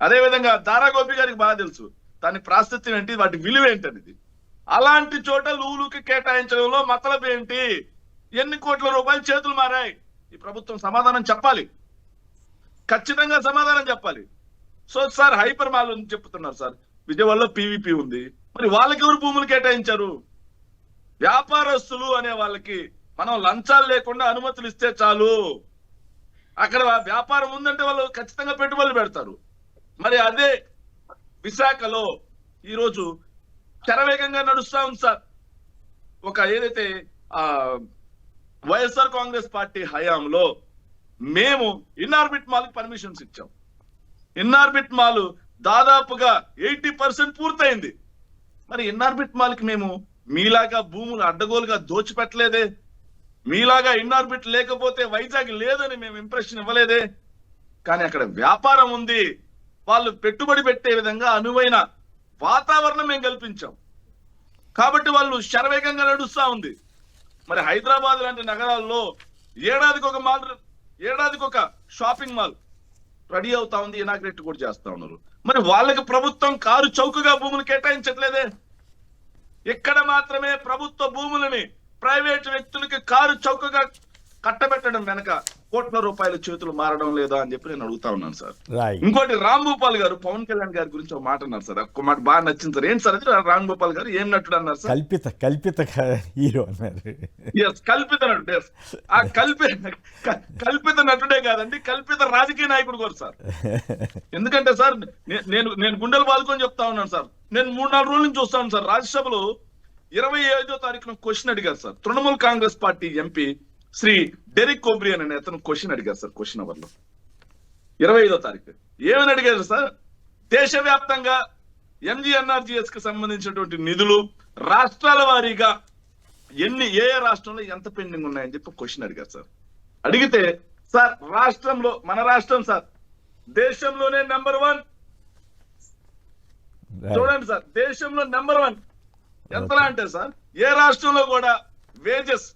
S3: అదేవిధంగా దారాగోపి గారికి బాగా తెలుసు దాని ప్రాశస్త్యం ఏంటి, వాటి విలువ ఏంటనేది. అలాంటి చోట లూలుకి కేటాయించడంలో మతలబు ఏంటి? ఎన్ని కోట్ల రూపాయలు చేతులు మారాయి? ఈ ప్రభుత్వం సమాధానం చెప్పాలి, ఖచ్చితంగా సమాధానం చెప్పాలి. సో సార్ హైపర్ మాల్ అని చెప్తున్నారు సార్. విజయవాడలో పీవీపీ ఉంది, మరి వాళ్ళకి ఎవరు భూములు కేటాయించారు? వ్యాపారస్తులు అనే వాళ్ళకి మనం లంచాలు లేకుండా అనుమతులు ఇస్తే చాలు, అక్కడ వ్యాపారం ఉందంటే వాళ్ళు ఖచ్చితంగా పెట్టుబడులు పెడతారు. మరి అదే విశాఖలో ఈరోజు శరవేగంగా నడుస్తా ఉంది సార్. ఒక ఏదైతే వైఎస్ఆర్ కాంగ్రెస్ పార్టీ హయాంలో మేము ఇన్ఆర్బిట్ మాల్ కి పర్మిషన్స్ ఇచ్చాం. ఇన్ఆర్బిట్ మాల్ దాదాపుగా 80% పూర్తయింది. మరి ఇన్ఆర్బిట్ మాల్ కి మేము మీలాగా భూములు అడ్డగోలుగా దోచిపెట్టలేదే, మీలాగా ఇన్ఆర్బిట్ లేకపోతే వైజాగ్ లేదని మేము ఇంప్రెషన్ ఇవ్వలేదే. కానీ అక్కడ వ్యాపారం ఉంది, వాళ్ళు పెట్టుబడి పెట్టే విధంగా అనువైన వాతావరణం మేము కల్పించాం కాబట్టి వాళ్ళు శరవేగంగా నడుస్తా ఉంది. మరి హైదరాబాద్ లాంటి నగరాల్లో ఏడాదికి ఒక షాపింగ్ మాల్ రెడీ అవుతా ఉంది, ఇనాగ్రేట్ కూడా చేస్తా ఉన్నారు. మరి వాళ్ళకి ప్రభుత్వం కారు చౌకగా భూములు కేటాయించట్లేదే. ఇక్కడ మాత్రమే ప్రభుత్వ భూములని ప్రైవేట్ వ్యక్తులకి కారు చౌకగా కట్టబెట్టడం వెనక కోట్ల రూపాయల చేతులు మారడం లేదా అని చెప్పి నేను అడుగుతా ఉన్నాను సార్. ఇంకోటి రామ్ గోపాల్ గారు పవన్ కళ్యాణ్ గారి గురించి ఒక మాట అన్నారు సార్, ఒక్క మాట బాగా నచ్చింది సార్. ఏంటి సార్ అది? రామ్ గోపాల్ గారు ఏం నటుడు అన్నారు సార్?
S1: కల్పిత హీరో అన్నారు.
S3: కల్పిత నటుడు. ఆ కల్పిత నటుడే కాదండి, కల్పిత రాజకీయ నాయకుడు కూడా సార్. ఎందుకంటే సార్ నేను గుండెలు బాదుకొని చెప్తా ఉన్నాను సార్. నేను 3-4 రోజుల నుంచి చూస్తాను సార్. రాజ్యసభలో 25వ తారీఖున క్వశ్చన్ అడిగారు sir. Trinamool Congress party MP Shri Derek O'Brien అనే అతను క్వశ్చన్ అడిగారు సార్ క్వశ్చన్ అవర్ లో 25వ తారీఖు. ఏమని అడిగారు సార్? దేశవ్యాప్తంగా ఎంజీఎన్ఆర్జీఎస్ కి సంబంధించినటువంటి నిధులు రాష్ట్రాల వారీగా ఏ రాష్ట్రంలో ఎంత పెండింగ్ ఉన్నాయని చెప్పి క్వశ్చన్ అడిగారు సార్. అడిగితే సార్ రాష్ట్రంలో మన రాష్ట్రం సార్ దేశంలోనే నెంబర్ 1 చూడండి సార్, దేశంలో నెంబర్ 1 ఎంతలా అంటే సార్ ఏ రాష్ట్రంలో కూడా వేజెస్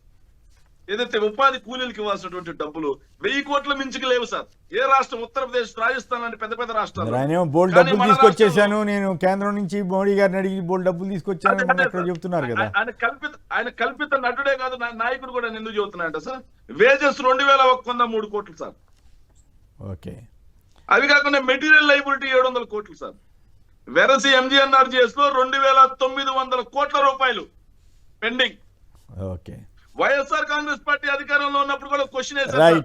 S3: ఏదైతే ఉపాధి కూలీలకు ఇవ్వాల్సినటువంటి డబ్బులు 1000 కోట్ల మించికి లేవు సార్. ఏ రాష్ట్రం? ఉత్తరప్రదేశ్, రాజస్థాన్ లాంటి పెద్ద పెద్ద రాష్ట్రాలు.
S1: బోల్డ్ డబ్బులు తీసుకొచ్చేసాను నేను కేంద్రం నుంచి, మోడీ గారిని అడిగి బోల్డ్ డబ్బులు తీసుకొచ్చాను చెప్తున్నారు కదా.
S3: ఆయన కల్పిత నటుడే కాదు, నాయకుడు కూడా ఎందుకు చెబుతున్నాయంట సార్. వేజెస్ 2103 కోట్లు సార్.
S1: ఓకే.
S3: అవి కాకుండా మెటీరియల్ లైబిలిటీ 700 కోట్లు సార్. వెరసి ఎంజీఎన్ఆర్జీఎస్ లో 2900 కోట్ల రూపాయలు pending.
S1: Okay.
S3: YSR Congress party అధికారంలో ఉన్నప్పుడు కూడా క్వశ్చన్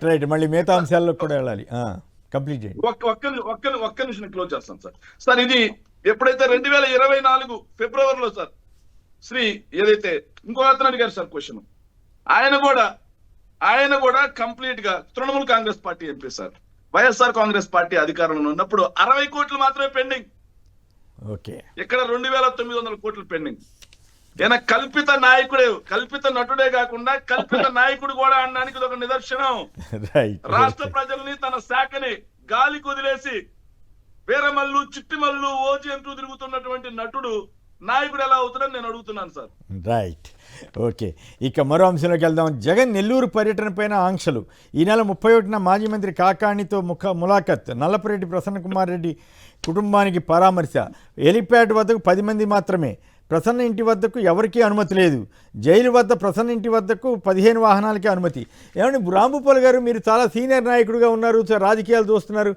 S1: రైట్ మళ్ళీ మిగతా అంశాల్లో కూడా వెళ్ళాలి. కంప్లీట్ చేయండి.
S3: ఒక్క నిమిషం క్లోజ్ చేస్తాను సార్. సార్ ఇది ఎప్పుడైతే 2024 ఫిబ్రవరిలో సార్ శ్రీ ఏదైతే ఇంకో అతను అడిగారు సార్ క్వశ్చన్, ఆయన కూడా కంప్లీట్ గా Trinamool Congress party MP sir. YSR Congress party అధికారంలో ఉన్నప్పుడు 60 కోట్లు మాత్రమే పెండింగ్.
S1: ఓకే.
S3: ఇక్కడ 2900 కోట్లు పెండింగ్. ఈయన కల్పిత నాయకుడే, కల్పిత నటుడే కాకుండా కల్పిత నాయకుడు కూడా అనడానికి ఇది ఒక నిదర్శనం. రాష్ట్ర ప్రజల్ని తన శాఖని గాలి కుదిలేసి వీరమల్లు, చిట్టిమల్లు, ఓజీ అంటూ తిరుగుతున్నటువంటి నటుడు నాయకుడు ఎలా అవుతాడని నేను అడుగుతున్నాను సార్.
S1: రైట్. ఓకే. ఇక మరో అంశంలోకి వెళ్దాం. జగన్ నెల్లూరు పర్యటన పైన ఆంక్షలు. ఈ నెల 31న మాజీ మంత్రి కాకాణితో ములాఖత్. నల్లపురెడ్డి ప్రసన్న కుమార్ రెడ్డి కుటుంబానికి పరామర్శ. హెలిప్యాడ్ వద్దకు 10 మంది మాత్రమే. ప్రసన్న ఇంటి వద్దకు ఎవరికీ అనుమతి లేదు. జైలు వద్ద ప్రసన్న ఇంటి వద్దకు 15 వాహనాలకే అనుమతి. ఏమంటే రాంభూపాల్ గారు, మీరు చాలా సీనియర్ నాయకుడిగా ఉన్నారు, రాజకీయాలు చూస్తున్నారు.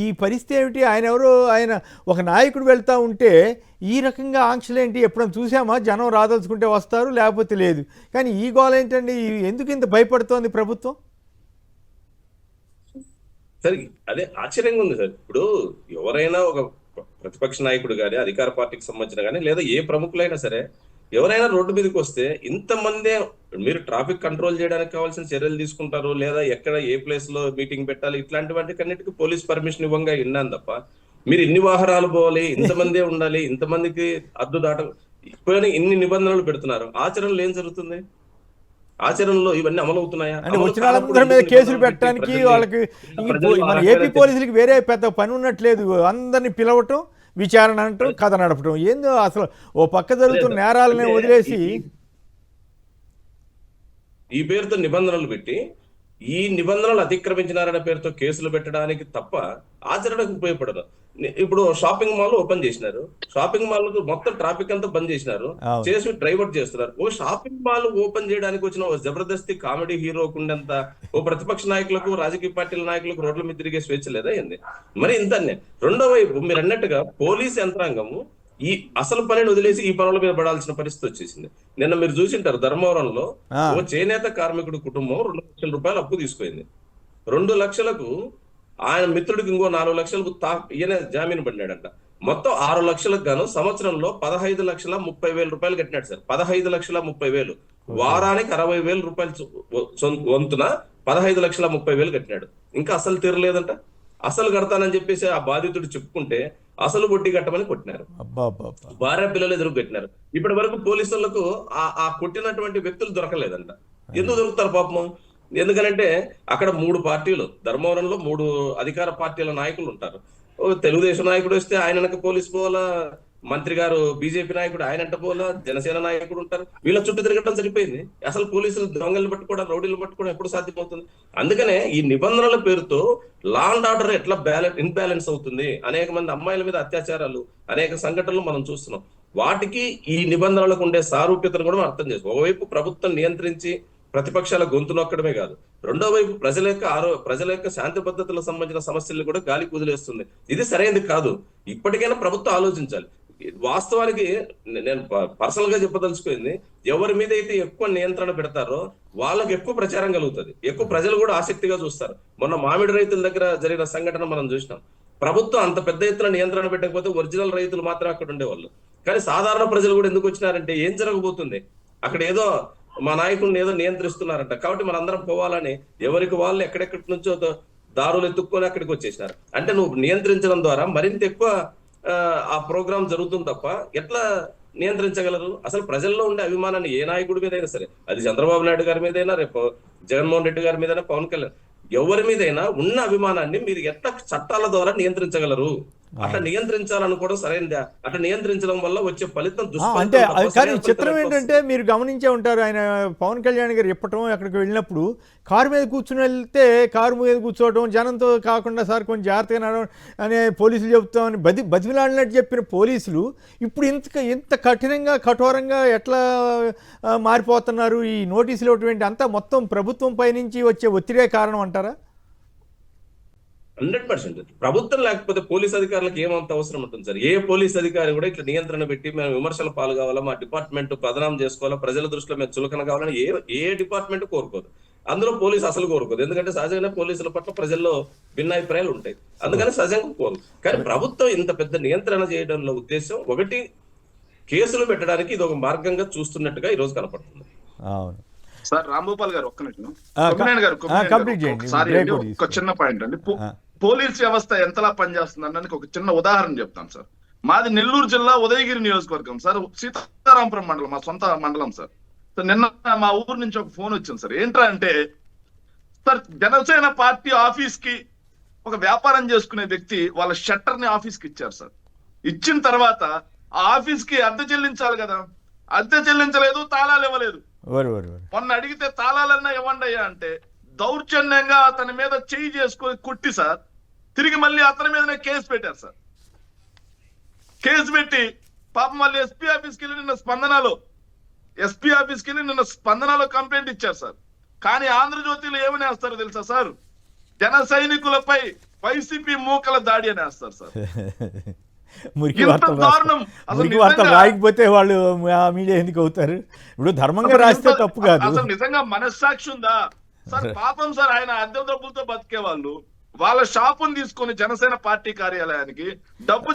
S1: ఈ పరిస్థితి ఏమిటి? ఆయన ఒక నాయకుడు వెళ్తూ ఉంటే ఈ రకంగా ఆంక్షలు ఏంటి? ఎప్పుడైనా చూసామా? జనం రాదలుచుకుంటే వస్తారు, లేకపోతే లేదు. కానీ ఈ గోల ఏంటండి? ఎందుకు ఇంత భయపడుతోంది ప్రభుత్వం?
S4: సరే, అదే ఆశ్చర్యంగా ఉంది సార్. ఇప్పుడు ఎవరైనా ఒక ప్రతిపక్ష నాయకుడు కానీ, అధికార పార్టీకి సంబంధించిన కానీ, లేదా ఏ ప్రముఖులైనా సరే ఎవరైనా రోడ్డు మీదకి వస్తే ఇంతమందే మీరు ట్రాఫిక్ కంట్రోల్ చేయడానికి కావాల్సిన చర్యలు తీసుకుంటారు, లేదా ఎక్కడ ఏ ప్లేస్ లో మీటింగ్ పెట్టాలి, ఇట్లాంటి వాటికన్నిటికీ పోలీస్ పర్మిషన్ ఇవ్వంగా విన్నాను తప్ప మీరు ఇన్ని వాహనాలు పోవాలి, ఇంతమందే ఉండాలి, ఇంతమందికి అడ్డు దాట ఇన్ని నిబంధనలు పెడుతున్నారు. ఆచరణలో ఏం జరుగుతుంది? ఆచరణలో ఇవన్నీ అమలవుతున్నాయా?
S1: అంటే వచ్చిన వాళ్ళందరి మీద కేసులు పెట్టడానికి వాళ్ళకి మన ఏపీ పోలీసులకి వేరే పెద్ద పని ఉన్నట్లేదు. అందరినీ పిలవటం, విచారణ అంటూ కథ నడపటం. ఏందో అసలు ఓ పక్క జరుగుతున్న నేరాలని వదిలేసి
S4: ఈ పేరుతో నిబంధనలు పెట్టి ఈ నిబంధనలు అతిక్రమించినారనే పేరుతో కేసులు పెట్టడానికి తప్ప ఆచరణకు ఉపయోగపడదు. ఇప్పుడు షాపింగ్ మాల్ ఓపెన్ చేసినారు, షాపింగ్ మాల్ మొత్తం ట్రాఫిక్ అంతా బంద్ చేసినారు, చేసి డైవర్ట్ చేస్తున్నారు. ఓ షాపింగ్ మాల్ ఓపెన్ చేయడానికి వచ్చిన ఓ జబర్దస్తి కామెడీ హీరోకు ఉండేంత ఓ ప్రతిపక్ష నాయకులకు, రాజకీయ పార్టీల నాయకులకు రోడ్ల మీద తిరిగే స్వేచ్ఛ లేదా ఏంది? మరి ఇంతనే. రెండో వైపు మీరు అన్నట్టుగా పోలీస్ యంత్రాంగము ఈ అసలు పనిని వదిలేసి ఈ పనుల మీద పడాల్సిన పరిస్థితి వచ్చేసింది. నిన్న మీరు చూసింటారు, ధర్మవరంలో ఓ చేనేత కార్మికుడు కుటుంబం 2 లక్షల రూపాయలు అప్పు తీసుకుంది. 2 లక్షలకు ఆయన మిత్రుడికి ఇంకో 4 లక్షలకు ఈయన జామీన్ పడినాడంట. మొత్తం 6 లక్షలకు గాను సంవత్సరంలో 15,30,000 రూపాయలు కట్టినాడు సార్. 15,30,000. వారానికి 60,000 రూపాయలు వంతున 15,30,000 కట్టినాడు. ఇంకా అసలు తీరలేదంట. అసలు కడతానని చెప్పేసి ఆ బాధితుడు చెప్పుకుంటే అసలు వడ్డీ కట్టమని కొట్టినారు. భార్య పిల్లలు ఎదురు కట్టినారు. ఇప్పటి వరకు పోలీసులకు ఆ కొట్టినటువంటి వ్యక్తులు దొరకలేదంట. ఎందుకు దొరుకుతారు పాపం? ఎందుకనంటే అక్కడ 3 పార్టీలు, ధర్మవరంలో 3 అధికార పార్టీల నాయకులు ఉంటారు. తెలుగుదేశం నాయకుడు వస్తే ఆయన పోలీసు పోవాలా, మంత్రి గారు బీజేపీ నాయకుడు ఆయనంట పోవాలా, జనసేన నాయకుడు ఉంటారు. వీళ్ళ చుట్టూ తిరగడం సరిపోయింది. అసలు పోలీసులు దొంగలు పట్టుకోవడం, రౌడీలు పట్టుకోవడం ఎప్పుడు సాధ్యమవుతుంది? అందుకనే ఈ నిబంధనల పేరుతో లా అండ్ ఆర్డర్ ఎట్లా ఇన్బ్యాలెన్స్ అవుతుంది. అనేక మంది అమ్మాయిల మీద అత్యాచారాలు, అనేక సంఘటనలు మనం చూస్తున్నాం. వాటికి ఈ నిబంధనలకు ఉండే సారూప్యతను కూడా మనం అర్థం చేసుకోవాలి. ఒకవైపు ప్రభుత్వం నియంత్రించి ప్రతిపక్షాల గొంతు నొక్కడమే కాదు, రెండో వైపు ప్రజల యొక్క శాంతి భద్రతలకు సంబంధించిన సమస్యలు కూడా గాలి కుదిలేస్తుంది. ఇది సరైనది కాదు. ఇప్పటికైనా ప్రభుత్వం ఆలోచించాలి. వాస్తవానికి నేను పర్సనల్ గా చెప్పదలుచుకుంది, ఎవరి మీద అయితే ఎక్కువ నియంత్రణ పెడతారో వాళ్ళకి ఎక్కువ ప్రచారం కలుగుతుంది, ఎక్కువ ప్రజలు కూడా ఆసక్తిగా చూస్తారు. మొన్న మామిడి రైతుల దగ్గర జరిగిన సంఘటన మనం చూసినాం. ప్రభుత్వం అంత పెద్ద ఎత్తున నియంత్రణ పెట్టకపోతే ఒరిజినల్ రైతులు మాత్రం అక్కడ ఉండేవాళ్ళు. కానీ సాధారణ ప్రజలు కూడా ఎందుకు వచ్చినారంటే ఏం జరగబోతుంది అక్కడ, ఏదో మా నాయకుడిని ఏదో నియంత్రిస్తున్నారంట, కాబట్టి మనందరం పోవాలని ఎవరికి వాళ్ళు ఎక్కడెక్కడి నుంచో దారులు ఎత్తుక్కొని అక్కడికి వచ్చేసినారు. అంటే నువ్వు నియంత్రించడం ద్వారా మరింత ఎక్కువ ఆ ప్రోగ్రామ్ జరుగుతుంది తప్ప ఎట్లా నియంత్రించగలరు? అసలు ప్రజల్లో ఉండే అభిమానాన్ని ఏ నాయకుడి మీదైనా సరే, అది చంద్రబాబు నాయుడు గారి మీదైనా, రేపు జగన్మోహన్ రెడ్డి గారి మీదైనా, పవన్ కళ్యాణ్, ఎవరి మీదైనా ఉన్న అభిమానాన్ని మీరు ఎట్లా చట్టాల ద్వారా నియంత్రించగలరు? అట్లా నియంత్రించాలనుకోవడం సరైనదా? అట్లా నియంత్రించడం వల్ల వచ్చే ఫలితం
S1: అంటే కానీ చిత్రం ఏంటంటే, మీరు గమనించే ఉంటారు, ఆయన పవన్ కళ్యాణ్ గారు చెప్పటం, అక్కడికి వెళ్ళినప్పుడు కారు మీద కూర్చుని వెళ్తే కారు మీద కూర్చోవడం, జనంతో కాకుండా సార్ కొంచెం జాగ్రత్తగా నడవడం అనే పోలీసులు చెబుతామని బతిమిలాడినట్టు చెప్పిన పోలీసులు ఇప్పుడు ఇంత కఠినంగా కఠోరంగా ఎట్లా మారిపోతున్నారు? ఈ నోటీసులు ఇవ్వటం అంతా మొత్తం ప్రభుత్వం పైనుంచి వచ్చే ఒత్తిడే కారణం అంటారా?
S4: 100%. ప్రభుత్వం లేకపోతే పోలీస్ అధికారులకు ఏమంత అవసరం ఉంటుంది సార్? ఏ పోలీస్ అధికారి కూడా ఇట్లా నియంత్రణ పెట్టి మేము విమర్శల పాలు కావాలా, మా డిపార్ట్మెంట్ బదనాం చేసుకోవాలా, ప్రజల దృష్టిలో మేము చులకన కావాలని ఏ డిపార్ట్మెంట్ కోరుకోదు. అందులో పోలీసు అసలు కోరుకోదు, ఎందుకంటే సహజంగానే పోలీసుల పట్ల ప్రజల్లో భిన్నాభిప్రాయాలు ఉంటాయి, అందుకని సహజంగా కోరు. కానీ ప్రభుత్వం ఇంత పెద్ద నియంత్రణ చేయడంలో ఉద్దేశం ఒకటి, కేసులు పెట్టడానికి ఇది ఒక మార్గంగా చూస్తున్నట్టుగా ఈ రోజు కనపడుతుంది.
S3: సార్ రాంభూపాల్ గారు ఒక్క నిమిషం, ఒక చిన్న పాయింట్ అండి. పోలీస్ వ్యవస్థ ఎంతలా పనిచేస్తుంది అన్నదానికి ఒక చిన్న ఉదాహరణ చెప్తాను సార్. మాది నెల్లూరు జిల్లా ఉదయగిరి నియోజకవర్గం సార్, సీతారాంపురం మండలం, మా సొంత మండలం సార్. నిన్న మా ఊరు నుంచి ఒక ఫోన్ వచ్చింది సార్. ఏంట్రా అంటే, సార్ జనసేన పార్టీ ఆఫీస్ కి ఒక వ్యాపారం చేసుకునే వ్యక్తి వాళ్ళ షట్టర్ ని ఆఫీస్ కి ఇచ్చారు సార్. ఇచ్చిన తర్వాత ఆ ఆఫీస్ కి అద్దె చెల్లించాలి కదా, అద్దె చెల్లించలేదు, తాళాలు ఇవ్వలేదు. మొన్న అడిగితే తాళాలన్నా ఇవ్వండి అయ్యా అంటే దౌర్జన్యంగా అతని మీద చెయ్యి చేసుకొని కొట్టి సార్, తిరిగి మళ్ళీ అతని మీదనే కేసు పెట్టారు సార్. కేసు పెట్టి పాపం మళ్ళీ ఎస్పీ ఆఫీస్కి వెళ్ళి నిన్న స్పందనలో కంప్లైంట్ ఇచ్చారు సార్. కానీ ఆంధ్రజ్యోతిలో ఏమని వేస్తారో తెలుసా సార్? జన సైనికులపై వైసీపీ మూకల దాడి అని వేస్తారు సార్.
S1: మురికి వార్తలు రాయకపోతే వాళ్ళు మీడియా ఎందుకు అవుతారు? ఇప్పుడు ధర్మంగా రాస్తే తప్పు కాదు.
S3: అసలు నిజంగా మనస్సాక్షి ఉందా సార్? పాపం సార్, ఆయన అద్దె డబ్బులతో బతికే వాళ్ళు వాళ్ళ షాపును తీసుకొని జనసేన పార్టీ కార్యాలయానికి డబ్బు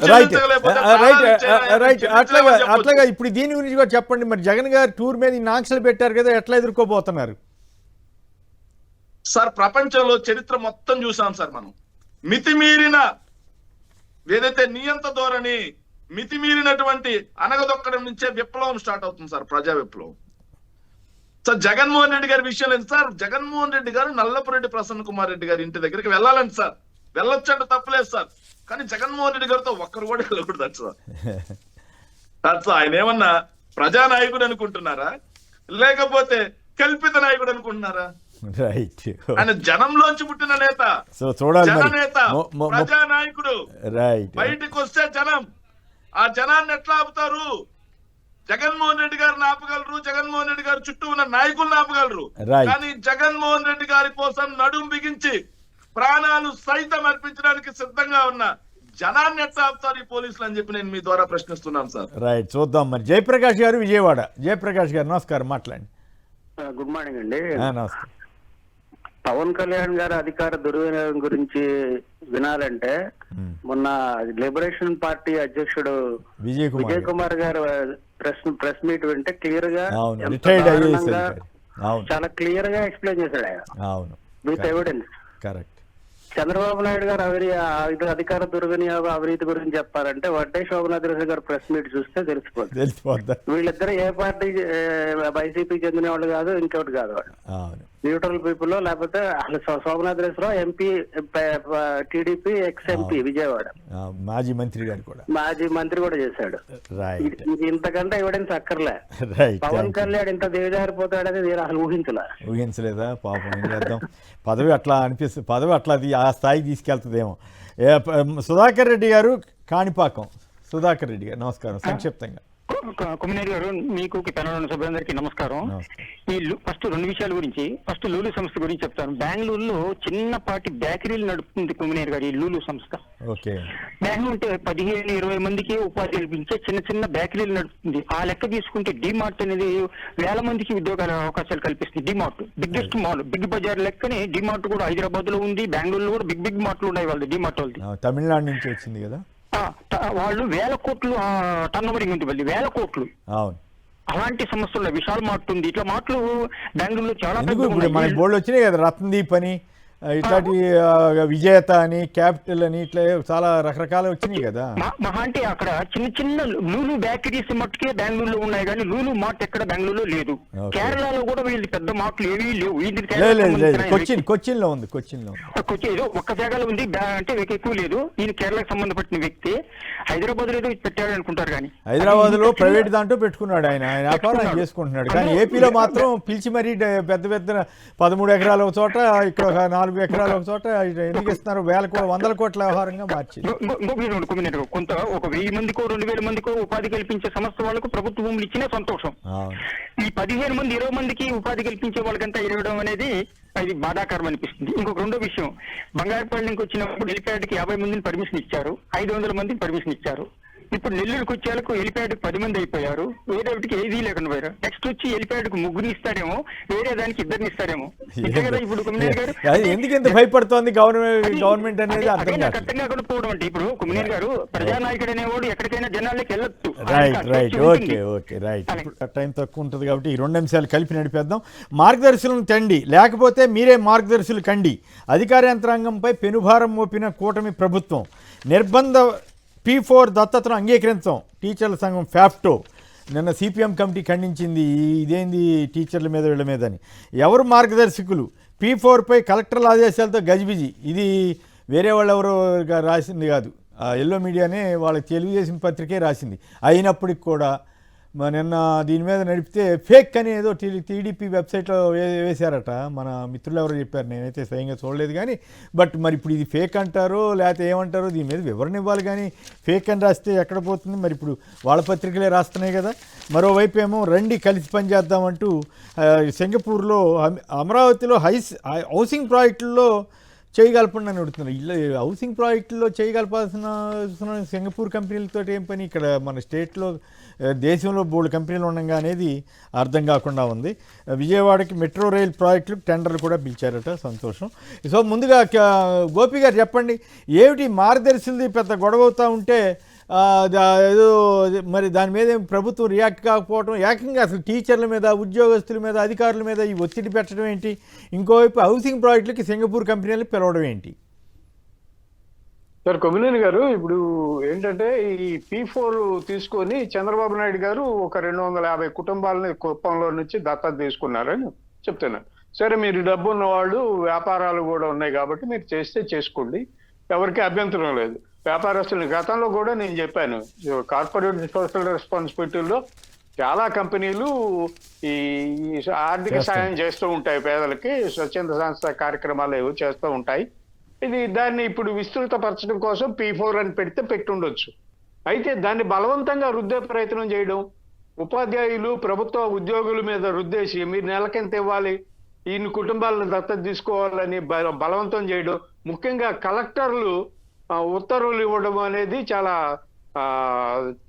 S1: అట్లాగా ఇప్పుడు దీని గురించి కూడా చెప్పండి. మరి జగన్ గారు టూర్ మీద ఈ ఆంక్షలు పెట్టారు కదా, ఎట్లా ఎదుర్కోబోతున్నారు
S3: సార్? ప్రపంచంలో చరిత్ర మొత్తం చూసాం సార్ మనం. మితిమీరిన ఏదైతే నియంత ధోరణి, మితిమీరినటువంటి అనగదొక్కడం నుంచే విప్లవం స్టార్ట్ అవుతుంది సార్, ప్రజా విప్లవం. సార్ జగన్మోహన్ రెడ్డి గారి విషయం లేదు సార్. జగన్మోహన్ రెడ్డి గారు నల్లపురెడ్డి ప్రసన్న కుమార్ రెడ్డి గారి ఇంటి దగ్గరికి వెళ్ళాలండి సార్, వెళ్ళొచ్చంటే తప్పలేదు సార్. కానీ జగన్మోహన్ రెడ్డి గారితో ఒక్కరు కూడా వెళ్ళకూడదు సార్. ఆయన ఏమన్నా ప్రజానాయకుడు అనుకుంటున్నారా, లేకపోతే కల్పిత నాయకుడు అనుకుంటున్నారా? ఆయన జనంలోంచి పుట్టిన నేత, జననేత, ప్రజానాయకుడు. బయటకు వస్తే జనం, ఆ జనాన్ని ఎట్లా ఆపుతారు? జగన్మోహన్ రెడ్డి గారిని ఆపగలరు, జగన్మోహన్ రెడ్డి గారి చుట్టూ ఉన్న నాయకులను ఆపగలరు. కానీ జగన్మోహన్ రెడ్డి గారి కోసం నడుం బిగించి ప్రాణాలు సైతం అర్పించడానికి సిద్ధంగా ఉన్న జనాన్ని ఎట్లా ఆపుతారు ఈ పోలీసులు అని చెప్పి నేను మీ ద్వారా ప్రశ్నిస్తున్నాను సార్.
S1: రైట్, చూద్దాం. మరి జయప్రకాష్ గారు, విజయవాడ. జయప్రకాష్ గారు నమస్కారం, మాట్లాడండి.
S5: గుడ్ మార్నింగ్ అండి.
S1: నమస్కారం.
S5: పవన్ కళ్యాణ్ గారు అధికార దుర్వినియోగం గురించి వినాలంటే మొన్న లిబరేషన్ పార్టీ అధ్యక్షుడు విజయ్ కుమార్ గారు ప్రెస్ మీట్ వింటే క్లియర్ గా, చాలా క్లియర్ గా ఎక్స్ప్లెయిన్ చేశాడు ఆయన విత్ ఎవిడెన్స్. చంద్రబాబు నాయుడు గారు అధికార దుర్వినియోగ అవినీతి గురించి చెప్పాలంటే వడ్డే శోభనాథ్ గారు ప్రెస్ మీట్ చూస్తే తెలిసిపోతుంది. వీళ్ళిద్దరు ఏ పార్టీ, వైసీపీ చెందిన వాళ్ళు కాదు, ఇంకోటి కాదు, వాళ్ళు న్యూట్రల్ పీపుల్. లేకపోతే Shobhanath Rao MP, TDP ex MP Vijayawada,
S1: మాజీ మంత్రి కూడా చేశాడు. ఇంతకంటే ఎవిడెన్స్ అక్కర్లే. పవన్ కళ్యాణ్ ఇంత దిగజారిపోతాడని నేను అసలు ఊహించలేదా? పాపం ఏం చేద్దాం, పదవి అట్లా అనిపిస్తుంది, పదవి అట్లా ఆ స్థాయికి తీసుకెళ్తుందేమో. సుధాకర్ రెడ్డి గారు, కాణిపాకం. సుధాకర్ రెడ్డి గారు నమస్కారం, సంక్షిప్తంగా.
S6: కొమ్మినేని గారు, మీకు పెనలోని సభ్యులందరికీ నమస్కారం. ఈ ఫస్ట్ రెండు విషయాల గురించి, ఫస్ట్ లూలు సంస్థ గురించి చెప్తాను. బెంగళూరులో చిన్నపాటి బేకరీలు నడుపుతుంది కొమ్మినేని గారు ఈ లూలు సంస్థ. బెంగళూరు అంటే 15-20 మందికి ఉపాధి కల్పించే చిన్న బేకరీలు నడుపుతుంది. ఆ లెక్క తీసుకుంటే డిమార్ట్ అనేది 1000 మందికి ఉద్యోగాల అవకాశాలు కల్పిస్తుంది. DMart biggest mall, big Bazaar లెక్కనే డిమార్ట్ కూడా హైదరాబాద్ లో ఉంది, బెంగళూరులో కూడా బిగ్ మార్ట్లు ఉన్నాయి వాళ్ళది, డిమార్ట్ వాళ్ళది.
S1: తమిళనాడు నుంచి వచ్చింది కదా.
S6: వాళ్ళు 1000 కోట్లు టర్న్ ఓవరింగ్ ఉంది, వాళ్ళు 1000 కోట్లు.
S1: అవును,
S6: అలాంటి సమస్యలు విశాల్ మార్ట్ ఉంది. ఇట్లా మాటలు బెంగళూరులో చాలా
S1: మనకి బోర్డు వచ్చినాయి కదా, రత్నదీప్ అని, ఇట్లాంటి విజేత అని, క్యాపిటల్ అని, ఇట్లా చాలా రకరకాల వచ్చినాయి కదా.
S6: మహా అంటే అక్కడ చిన్న చిన్న లూలు బేకరీస్ మట్టుకే బెంగళూరులో ఉన్నాయి, కానీ లూలు మార్ట్ ఎక్కడ బెంగళూరులో లేదు. కేరళలో కూడా వీళ్ళు పెద్ద మార్ట్లు ఏమీ లేవు.
S1: కొచ్చిన్ లో ఉంది,
S6: ఏదో ఒక్క జాగాలో ఉంది అంటే ఎక్కువ లేదు. ఈయన కేరళకు సంబంధపడిన వ్యక్తి. హైదరాబాద్ లో ఏదో పెట్టాడు అనుకుంటారు, కానీ
S1: హైదరాబాద్ లో ప్రైవేట్ దాంట్లో పెట్టుకున్నాడు ఆయన వ్యాపారం చేసుకుంటున్నాడు. కానీ ఏపీలో మాత్రం పిలిచి మరీ పెద్ద పెద్ద 13 ఎకరాల ఒక చోట, ఇక్కడ 4 ఎకరాలు ఒక చోట ఎందుకు ఇస్తున్నారు, 100 కోట్ల వ్యవహారంగా మార్చింది.
S6: కొంత ఒక 1000 మందికో 2000 మందికో ఉపాధి కల్పించే సంస్థ వాళ్ళకు ప్రభుత్వ భూములు ఇచ్చినా సంతోషం. ఈ 15 మంది 20 మందికి ఉపాధి కల్పించే వాళ్ళకంతా ఇవ్వడం అనేది అది బాధాకరం అనిపిస్తుంది. ఇంకొక రెండో విషయం, బంగారుపల్లికి వచ్చినప్పుడు హెలిప్యాడ్కి 50 మందిని పర్మిషన్ ఇచ్చారు, 500 మందిని పర్మిషన్ ఇచ్చారు. ఇప్పుడు నెల్లూరుకి వచ్చేందుకు హెలిప్యాడ్ 10 మంది అయిపోయారు, వేరే ఒకటికి ఏదీ లేకుండా పోయారు. నెక్స్ట్ వచ్చి హెలిప్యాడ్ కు 3 ఇస్తారేమో, వేరే దానికి 2 ఇస్తారేమో. ఇప్పుడు కుమినేని గారు
S1: ఎందుకంత భయపడుతోంది గవర్నమెంట్ అనేది
S6: అర్థం కాకుండా పోవడం అంటే, ఇప్పుడు కుమినేని గారు ప్రజానాయకుడు అనేవాడు ఎక్కడికైనా జనాలకి వెళ్ళొచ్చు.
S1: రైట్. టైం తక్కువ ఉంటుంది కాబట్టి ఈ 2 అంశాలు కలిపి నడిపేద్దాం. మార్గదర్శులను తండి, లేకపోతే మీరే మార్గదర్శులు కండి. అధికార యంత్రాంగంపై పెనుభారం మోపిన కూటమి ప్రభుత్వం. నిర్బంధ P4 దత్తతను అంగీకరించాం. టీచర్ల సంఘం ఫ్యాప్టో నిన్న సిపిఎం కమిటీ ఖండించింది. ఇదేంది టీచర్ల మీద వీళ్ళ మీద అని. ఎవరు మార్గదర్శకులు? P4పై కలెక్టర్ల ఆదేశాలతో గజిబిజి. ఇది వేరే వాళ్ళు ఎవరో రాసింది కాదు, ఎల్లో మీడియానే వాళ్ళ తెలుగుదేశం పత్రికే రాసింది. అయినప్పటికి కూడా నిన్న దీని మీద నడిపితే ఫేక్ అని ఏదో టీడీపీ వెబ్సైట్లో వేశారట. మన మిత్రులు ఎవరో చెప్పారు, నేనైతే స్వయంగా చూడలేదు. కానీ బట్ మరి ఇప్పుడు ఇది ఫేక్ అంటారో లేకపోతే ఏమంటారో దీని మీద వివరణ ఇవ్వాలి. కానీ ఫేక్ అని రాస్తే ఎక్కడ పోతుంది? మరి ఇప్పుడు వాళ్ళ పత్రికలే రాస్తున్నాయి కదా. మరోవైపు ఏమో రండి కలిసి పనిచేద్దామంటూ సింగపూర్లో అమరావతిలో హౌసింగ్ ప్రాజెక్టుల్లో చేయగలపండి అని అడుగుతున్నారు. ఇలా హౌసింగ్ ప్రాజెక్టుల్లో చేయగలపాల్సిన సింగపూర్ కంపెనీలతో ఏం పని? ఇక్కడ మన స్టేట్లో దేశంలో బోల్డ్ కంపెనీలు ఉండగా అనేది అర్థం కాకుండా ఉంది. విజయవాడకి మెట్రో రైల్ ప్రాజెక్టులకు టెండర్లు కూడా పిలిచారట, సంతోషం. సో ముందుగా గోపి గారు చెప్పండి, ఏమిటి మార్గదర్శులది పెద్ద గొడవ అవుతూ ఉంటే ఏదో మరి దాని మీద ప్రభుత్వం రియాక్ట్ కాకపోవడం, ఏకంగా అసలు టీచర్ల మీద, ఉద్యోగస్తుల మీద, అధికారుల మీద ఈ ఒత్తిడి పెట్టడం ఏంటి? ఇంకోవైపు హౌసింగ్ ప్రాజెక్టులకి సింగపూర్ కంపెనీలు పిలవడం ఏంటి?
S2: సార్ కొమ్మినేని గారు, ఇప్పుడు ఏంటంటే ఈ P4 తీసుకొని చంద్రబాబు నాయుడు గారు ఒక 250 కుటుంబాలని కుప్పంలో నుంచి దత్తత తీసుకున్నారని చెప్తున్నారు. సరే, మీరు డబ్బు ఉన్న వాళ్ళు, వ్యాపారాలు కూడా ఉన్నాయి కాబట్టి మీరు చేస్తే చేసుకోండి, ఎవరికి అభ్యంతరం లేదు. వ్యాపారస్తులు గతంలో కూడా నేను చెప్పాను, కార్పొరేట్ సోషల్ రెస్పాన్సిబిలిటీలో చాలా కంపెనీలు ఈ ఆర్థిక సాయం చేస్తూ ఉంటాయి పేదలకి, స్వచ్ఛంద సంస్థ కార్యక్రమాలు ఏవో చేస్తూ ఉంటాయి. దాన్ని ఇప్పుడు విస్తృతపరచడం కోసం P4 అని పెట్టుండొచ్చు. అయితే దాన్ని బలవంతంగా రుద్దే ప్రయత్నం చేయడం, ఉపాధ్యాయులు ప్రభుత్వ ఉద్యోగుల మీద రుద్దేసి మీరు నెలకెంత ఇవ్వాలి, ఇన్ని కుటుంబాలను దత్తత తీసుకోవాలని బలవంతం చేయడం, ముఖ్యంగా కలెక్టర్లు ఉత్తర్వులు ఇవ్వడం అనేది చాలా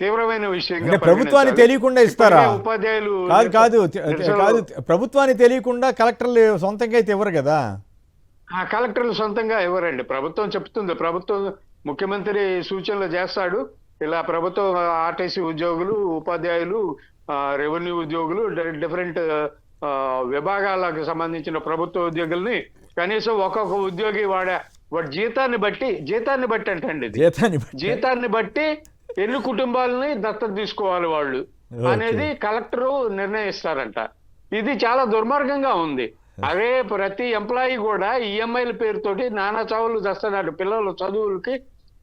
S2: తీవ్రమైన విషయం.
S1: ప్రభుత్వానికి తెలియకుండా ఇస్తారా?
S2: ఉపాధ్యాయులు
S1: కాదు ప్రభుత్వానికి తెలియకుండా కలెక్టర్లు సొంతంగా అయితే ఇవ్వరు కదా.
S2: కలెక్టర్లు సొంతంగా ఇవ్వరండి, ప్రభుత్వం చెప్తుంది. ప్రభుత్వం ముఖ్యమంత్రి సూచనలు చేస్తాడు, ఇలా ప్రభుత్వ ఆర్టీసీ ఉద్యోగులు, ఉపాధ్యాయులు, రెవెన్యూ ఉద్యోగులు, డిఫరెంట్ విభాగాలకు సంబంధించిన ప్రభుత్వ ఉద్యోగుల్ని కనీసం ఒక్కొక్క ఉద్యోగి వాడి జీతాన్ని బట్టి అంటండి, జీతాన్ని బట్టి ఎన్ని కుటుంబాలని దత్తత తీసుకోవాలి వాళ్ళు అనేది కలెక్టరు నిర్ణయిస్తారంట. ఇది చాలా దుర్మార్గంగా ఉంది. అదే ప్రతి ఎంప్లాయీ కూడా ఈఎంఐల పేరుతోటి నానా చావులు చేస్తున్నాడు. పిల్లల చదువులకి,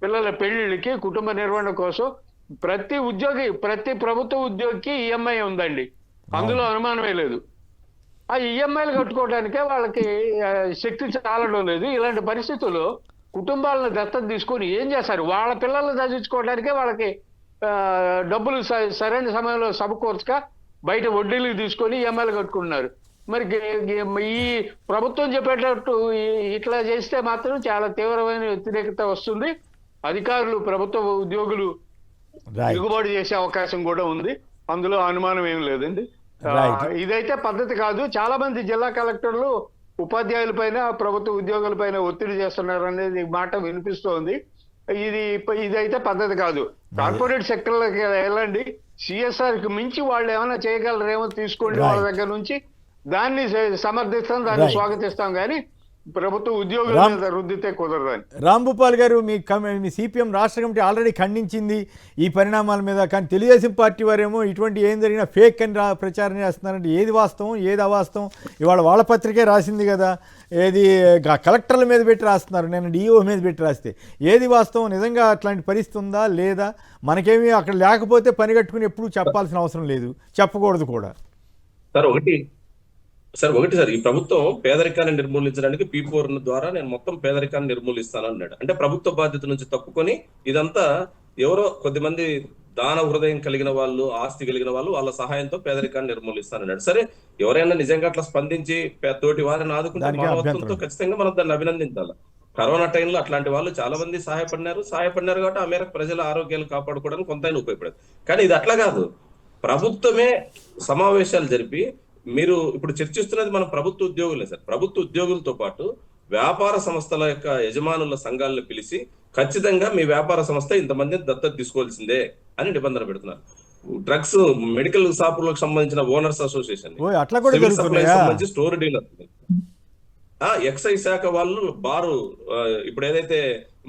S2: పిల్లల పెళ్లిళ్ళకి, కుటుంబ నిర్వహణ కోసం ప్రతి ప్రభుత్వ ఉద్యోగికి ఈఎంఐ ఉందండి, అందులో అనుమానమే లేదు. ఆ ఈఎంఐలు కట్టుకోవడానికే వాళ్ళకి శక్తి చాలడం లేదు. ఇలాంటి పరిస్థితుల్లో కుటుంబాలను దత్తత తీసుకొని ఏం చేస్తారు? వాళ్ళ పిల్లలను చదివించుకోవడానికే వాళ్ళకి డబ్బులు సరైన సమయంలో సమకూర్చక బయట వడ్డీలు తీసుకొని ఈఎంఐలు కట్టుకుంటున్నారు. మరి ఈ ప్రభుత్వం చెప్పేటట్టు ఇట్లా చేస్తే మాత్రం చాలా తీవ్రమైన వ్యతిరేకత వస్తుంది. అధికారులు, ప్రభుత్వ ఉద్యోగులు దిగుబడి చేసే అవకాశం కూడా ఉంది, అందులో అనుమానం ఏం లేదండి. ఇదైతే పద్ధతి కాదు. చాలా మంది జిల్లా కలెక్టర్లు ఉపాధ్యాయుల పైన, ప్రభుత్వ ఉద్యోగుల పైన ఒత్తిడి చేస్తున్నారు అనేది మాట వినిపిస్తోంది. ఇదైతే పద్ధతి కాదు. కార్పొరేట్ సెక్టర్లోకి వెళ్ళండి, CSR కి మించి వాళ్ళు ఏమైనా చేయగలరేమో తీసుకోండి వాళ్ళ దగ్గర నుంచి, దాన్ని సమర్థిస్తాం, దాన్ని స్వాగతిస్తాం, కానీ ప్రభుత్వ ఉద్యోగుల మీద రుద్దితే కుదరదని.
S1: రాంభూపాల్ గారు, మీ CPM రాష్ట్ర కమిటీ ఆల్రెడీ ఖండించింది ఈ పరిణామాల మీద. కానీ తెలుగుదేశం పార్టీ వారేమో ఇటువంటి ఏం జరిగినా ఫేక్ అని ప్రచారం చేస్తున్నారంటే ఏది వాస్తవం ఏది అవాస్తవం? ఇవాళ వాళ్ళ పత్రికే రాసింది కదా, ఏది కలెక్టర్ల మీద పెట్టి రాస్తున్నారు, నేను DO మీద పెట్టి రాస్తే ఏది వాస్తవం? నిజంగా అట్లాంటి పరిస్థితి ఉందా లేదా? మనకేమీ అక్కడ లేకపోతే పని కట్టుకుని ఎప్పుడూ చెప్పాల్సిన అవసరం లేదు, చెప్పకూడదు కూడా.
S4: ఒకటి ఈ ప్రభుత్వం పేదరికాన్ని నిర్మూలించడానికి P4 ద్వారా నేను మొత్తం పేదరికాన్ని నిర్మూలిస్తాను అన్నాడు. అంటే ప్రభుత్వ బాధ్యత నుంచి తప్పుకొని ఇదంతా ఎవరో కొద్దిమంది దాన హృదయం కలిగిన వాళ్ళు, ఆస్తి కలిగిన వాళ్ళు, వాళ్ళ సహాయంతో పేదరికాన్ని నిర్మూలిస్తానన్నాడు. సరే, ఎవరైనా నిజంగా అట్లా స్పందించి తోటి వారిని ఆదుకుంటే మానవత్వంతో ఖచ్చితంగా మనం దాన్ని అభినందించాలి. కరోనా టైంలో అట్లాంటి వాళ్ళు చాలా మంది సహాయపడినారు కాబట్టి ఆ మేరకు ప్రజల ఆరోగ్యాలు కాపాడుకోవడానికి కొంతైనా ఉపయోగపడదు. కానీ ఇది అట్లా కాదు. ప్రభుత్వమే సమావేశాలు జరిపి, మీరు ఇప్పుడు చర్చిస్తున్నది మన ప్రభుత్వ ఉద్యోగులే సార్. ప్రభుత్వ ఉద్యోగులతో పాటు వ్యాపార సంస్థల యొక్క యజమానుల సంఘాలను పిలిచి ఖచ్చితంగా మీ వ్యాపార సంస్థ ఇంతమందిని దత్తత తీసుకోవాల్సిందే అని నిబంధన పెడుతున్నారు. డ్రగ్స్ మెడికల్ షాపులకు సంబంధించిన ఓనర్స్ అసోసియేషన్, సివిల్ సప్లైస్ సంబంధించి స్టోర్ డీలర్, ఎక్సైజ్ శాఖ వాళ్ళు, బారు ఇప్పుడు ఏదైతే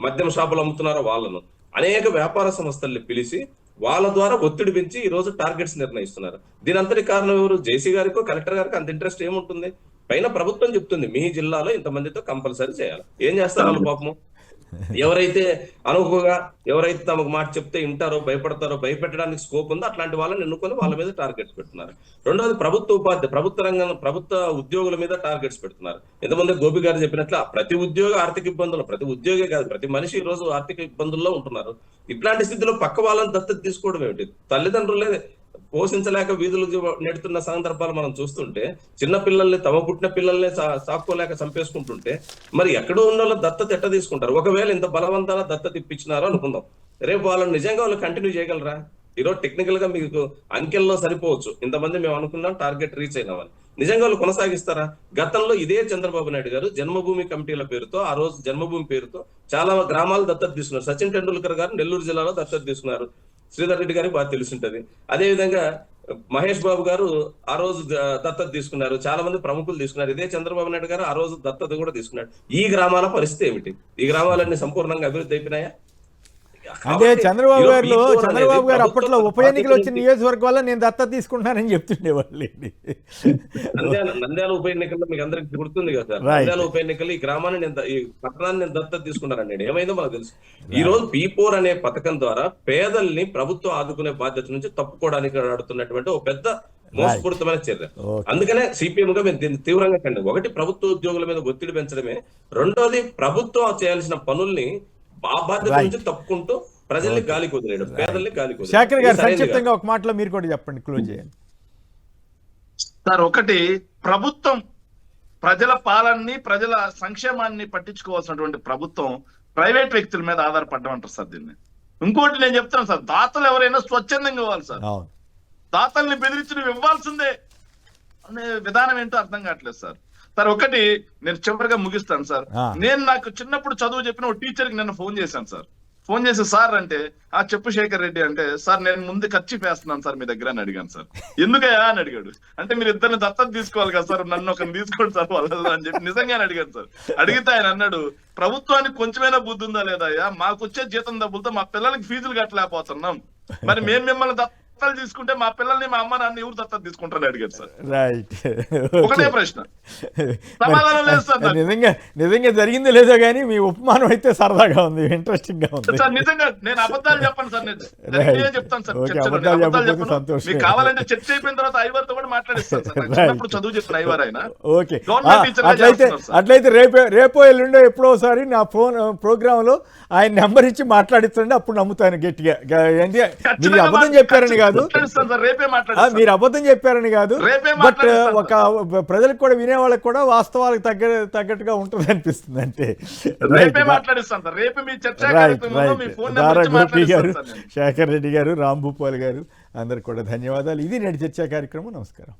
S4: మద్యం షాపులు అమ్ముతున్నారో వాళ్ళను, అనేక వ్యాపార సంస్థల్ని పిలిచి వాళ్ళ ద్వారా ఒత్తిడి పెంచి ఈ రోజు టార్గెట్స్ నిర్ణయిస్తున్నారు. దీని అంతటి కారణం ఎవరు? జేసీ గారికో కలెక్టర్ గారికి అంత ఇంట్రెస్ట్ ఏముంటుంది? పైన ప్రభుత్వం చెప్తుంది మీ జిల్లాలో ఇంతమందితో కంపల్సరీ చేయాలి. ఏం చేస్తారు వాళ్ళు పాపము? ఎవరైతే అనుకోగా, ఎవరైతే తమకు మాట చెప్తే వింటారో, భయపడతారో, భయపెట్టడానికి స్కోప్ ఉందో అట్లాంటి వాళ్ళని ఎన్నుకొని వాళ్ళ మీద టార్గెట్స్ పెడుతున్నారు. రెండోది ప్రభుత్వ ఉద్యోగుల మీద టార్గెట్స్ పెడుతున్నారు. ఎంతమంది గోపి గారు చెప్పినట్లు ప్రతి ఉద్యోగ ఆర్థిక ఇబ్బందులు, ప్రతి ఉద్యోగే కాదు ప్రతి మనిషి ఈ రోజు ఆర్థిక ఇబ్బందుల్లో ఉంటున్నారు. ఇట్లాంటి స్థితిలో పక్క వాళ్ళని దత్తత తీసుకోవడం ఏమిటి? తల్లిదండ్రులే పోషించలేక వీధులు నెడుతున్న సందర్భాలు మనం చూస్తుంటే, చిన్న పిల్లల్ని, తమ పుట్టిన పిల్లల్ని సాక్కోలేక చంపేసుకుంటుంటే మరి ఎక్కడో ఉన్న వాళ్ళు దత్తత ఎట్ట తీసుకుంటారు? ఒకవేళ ఇంత బలవంతాల దత్తత ఇప్పించినారో అనుకుందాం, రేపు వాళ్ళని నిజంగా వాళ్ళు కంటిన్యూ చేయగలరా? ఈరోజు టెక్నికల్ గా మీకు అంకెల్లో సరిపోవచ్చు, ఇంతమంది మేము అనుకున్నాం టార్గెట్ రీచ్ అయినామని, నిజంగా వాళ్ళు కొనసాగిస్తారా? గతంలో ఇదే చంద్రబాబు నాయుడు గారు జన్మభూమి కమిటీల పేరుతో, ఆ రోజు జన్మభూమి పేరుతో చాలా గ్రామాలు దత్తత తీసుకున్నారు. సచిన్ టెండూల్కర్ గారు నెల్లూరు జిల్లాలో దత్తత తీసుకున్నారు, శ్రీధర్ రెడ్డి గారికి బాగా తెలుసుంటది. అదే విధంగా మహేష్ బాబు గారు ఆ రోజు దత్తత తీసుకున్నారు, చాలా మంది ప్రముఖులు తీసుకున్నారు. ఇదే చంద్రబాబు నాయుడు గారు ఆ రోజు దత్తత కూడా తీసుకున్నాడు. ఈ గ్రామాల పరిస్థితి ఏమిటి? ఈ గ్రామాలన్నీ సంపూర్ణంగా అభివృద్ధి అయిపోయినాయి.
S1: అంటే చంద్రబాబు గారు అప్పట్లో ఉప ఎన్నికలు వచ్చిన నియోజకవర్గం వల్ల నేను దత్తత తీసుకుంటున్నానని చెప్తుండేవాళ్ళు.
S4: నంద్యాల ఉప ఎన్నికల్లో మీకు అందరికి గుర్తుంది కదా సార్, నంద్యాల ఉప ఎన్నికలు ఈ గ్రామాన్ని ఈ పట్టణాన్ని నేను దత్తత తీసుకున్నానండి. ఏమైందో మనకు తెలుసు. ఈ రోజు P4 అనే పథకం ద్వారా పేదల్ని ప్రభుత్వం ఆదుకునే బాధ్యత నుంచి తప్పుకోవడానికి ఆడుతున్నటువంటి ఒక పెద్ద మోసపూరితమైన చర్య. అందుకనే CPM గా మేము దీన్ని తీవ్రంగా కండి. ఒకటి, ప్రభుత్వ ఉద్యోగుల మీద ఒత్తిడి పెంచడమే. రెండోది, ప్రభుత్వం చేయాల్సిన పనుల్ని ఆ బాధ్యత నుంచి తప్పుకుంటూ ప్రజల్ని గాలి కుదిరేయడం, పేదల్ని గాలి కుదిరేయడం.
S1: శేఖర్ గారు సంక్షిప్తంగా ఒక మాటలో మీరు కూడా చెప్పండి, క్లోజ్ చేయండి
S3: సార్. ఒకటి, ప్రభుత్వం ప్రజల పాలనని, ప్రజల సంక్షేమాన్ని పట్టించుకోవాల్సినటువంటి ప్రభుత్వం ప్రైవేట్ వ్యక్తుల మీద ఆధారపడడం అంటారు సార్ దీన్ని. ఇంకోటి నేను చెప్తాను సార్, దాతలు ఎవరైనా స్వచ్ఛందంగా ఇవ్వాలి సార్. దాతల్ని బెదిరించి నువ్వు ఇవ్వాల్సిందే అనే విధానం ఏంటో అర్థం కావట్లేదు సార్. సార్ ఒకటి నేను చివరిగా ముగిస్తాను సార్. నేను నాకు చిన్నప్పుడు చదువు చెప్పిన ఒక టీచర్ కి నిన్న ఫోన్ చేశాను సార్. ఫోన్ చేసి సార్ అంటే, చెప్పు శేఖర్ రెడ్డి అంటే, సార్ నేను ముందు ఖర్చు వేస్తున్నాను సార్ మీ దగ్గర అని అడిగాను సార్. ఎందుకయ్యా అని అడిగాడు. అంటే మీరు ఇద్దరిని దత్తత తీసుకోవాలి కదా సార్, నన్ను ఒకరిని తీసుకోండి సార్ వాళ్ళు అని చెప్పి నిజంగానే అడిగాను సార్. అడిగితే ఆయన అన్నాడు, ప్రభుత్వానికి కొంచెమైనా బుద్ధి ఉందా లేదా అయ్యా, మాకు వచ్చే జీతం డబ్బులతో మా పిల్లలకి ఫీజులు కట్టలేకపోతున్నాం, మరి మేము మిమ్మల్ని దత్తతలు తీసుకుంటే మా పిల్లల్ని మా అమ్మ నాన్న ఎవరు దత్తత తీసుకుంటారని అడిగారు సార్.
S1: రైట్,
S3: ఒకటే ప్రశ్న, సమాధానం లేదు సార్.
S1: నిజంగా జరిగిందో లేదో కానీ మీ ఉపమానం అయితే సరదాగా ఉంది, ఇంట్రెస్టింగ్ గా ఉంది
S3: సార్. నిజంగా నేను అబద్ధాలు చెప్పండి సార్, నేను చెప్తాను సార్. మీకు కావాలంటే చర్చ అయిపోయిన తర్వాత ఐవర్తో కూడా మాట్లాడిస్తాను సార్. చిన్నప్పుడు చదువు చెప్పిన ఐవర్ ఆయన.
S1: ఓకే, అట్లయితే రేపో ఎల్లుండో ఎప్పుడోసారి నా ఫోన్ ప్రోగ్రామ్ లో ఆయన నెంబర్ ఇచ్చి మాట్లాడిస్తుండే, అప్పుడు నమ్ముతాను గట్టిగా. మీరు అబద్ధం చెప్పారని కాదు, మీరు అబద్ధం చెప్పారని కాదు, బట్ ఒక ప్రజలకు కూడా, వినే వాళ్ళకి కూడా వాస్తవాలకు తగ్గట్టుగా ఉంటుంది అనిపిస్తుంది అంతే. దారా గోపి గారు, శేఖర్ రెడ్డి గారు, రాంభూపాల్ గారు, అందరికి కూడా ధన్యవాదాలు. ఇది నేటి చర్చా కార్యక్రమం. నమస్కారం.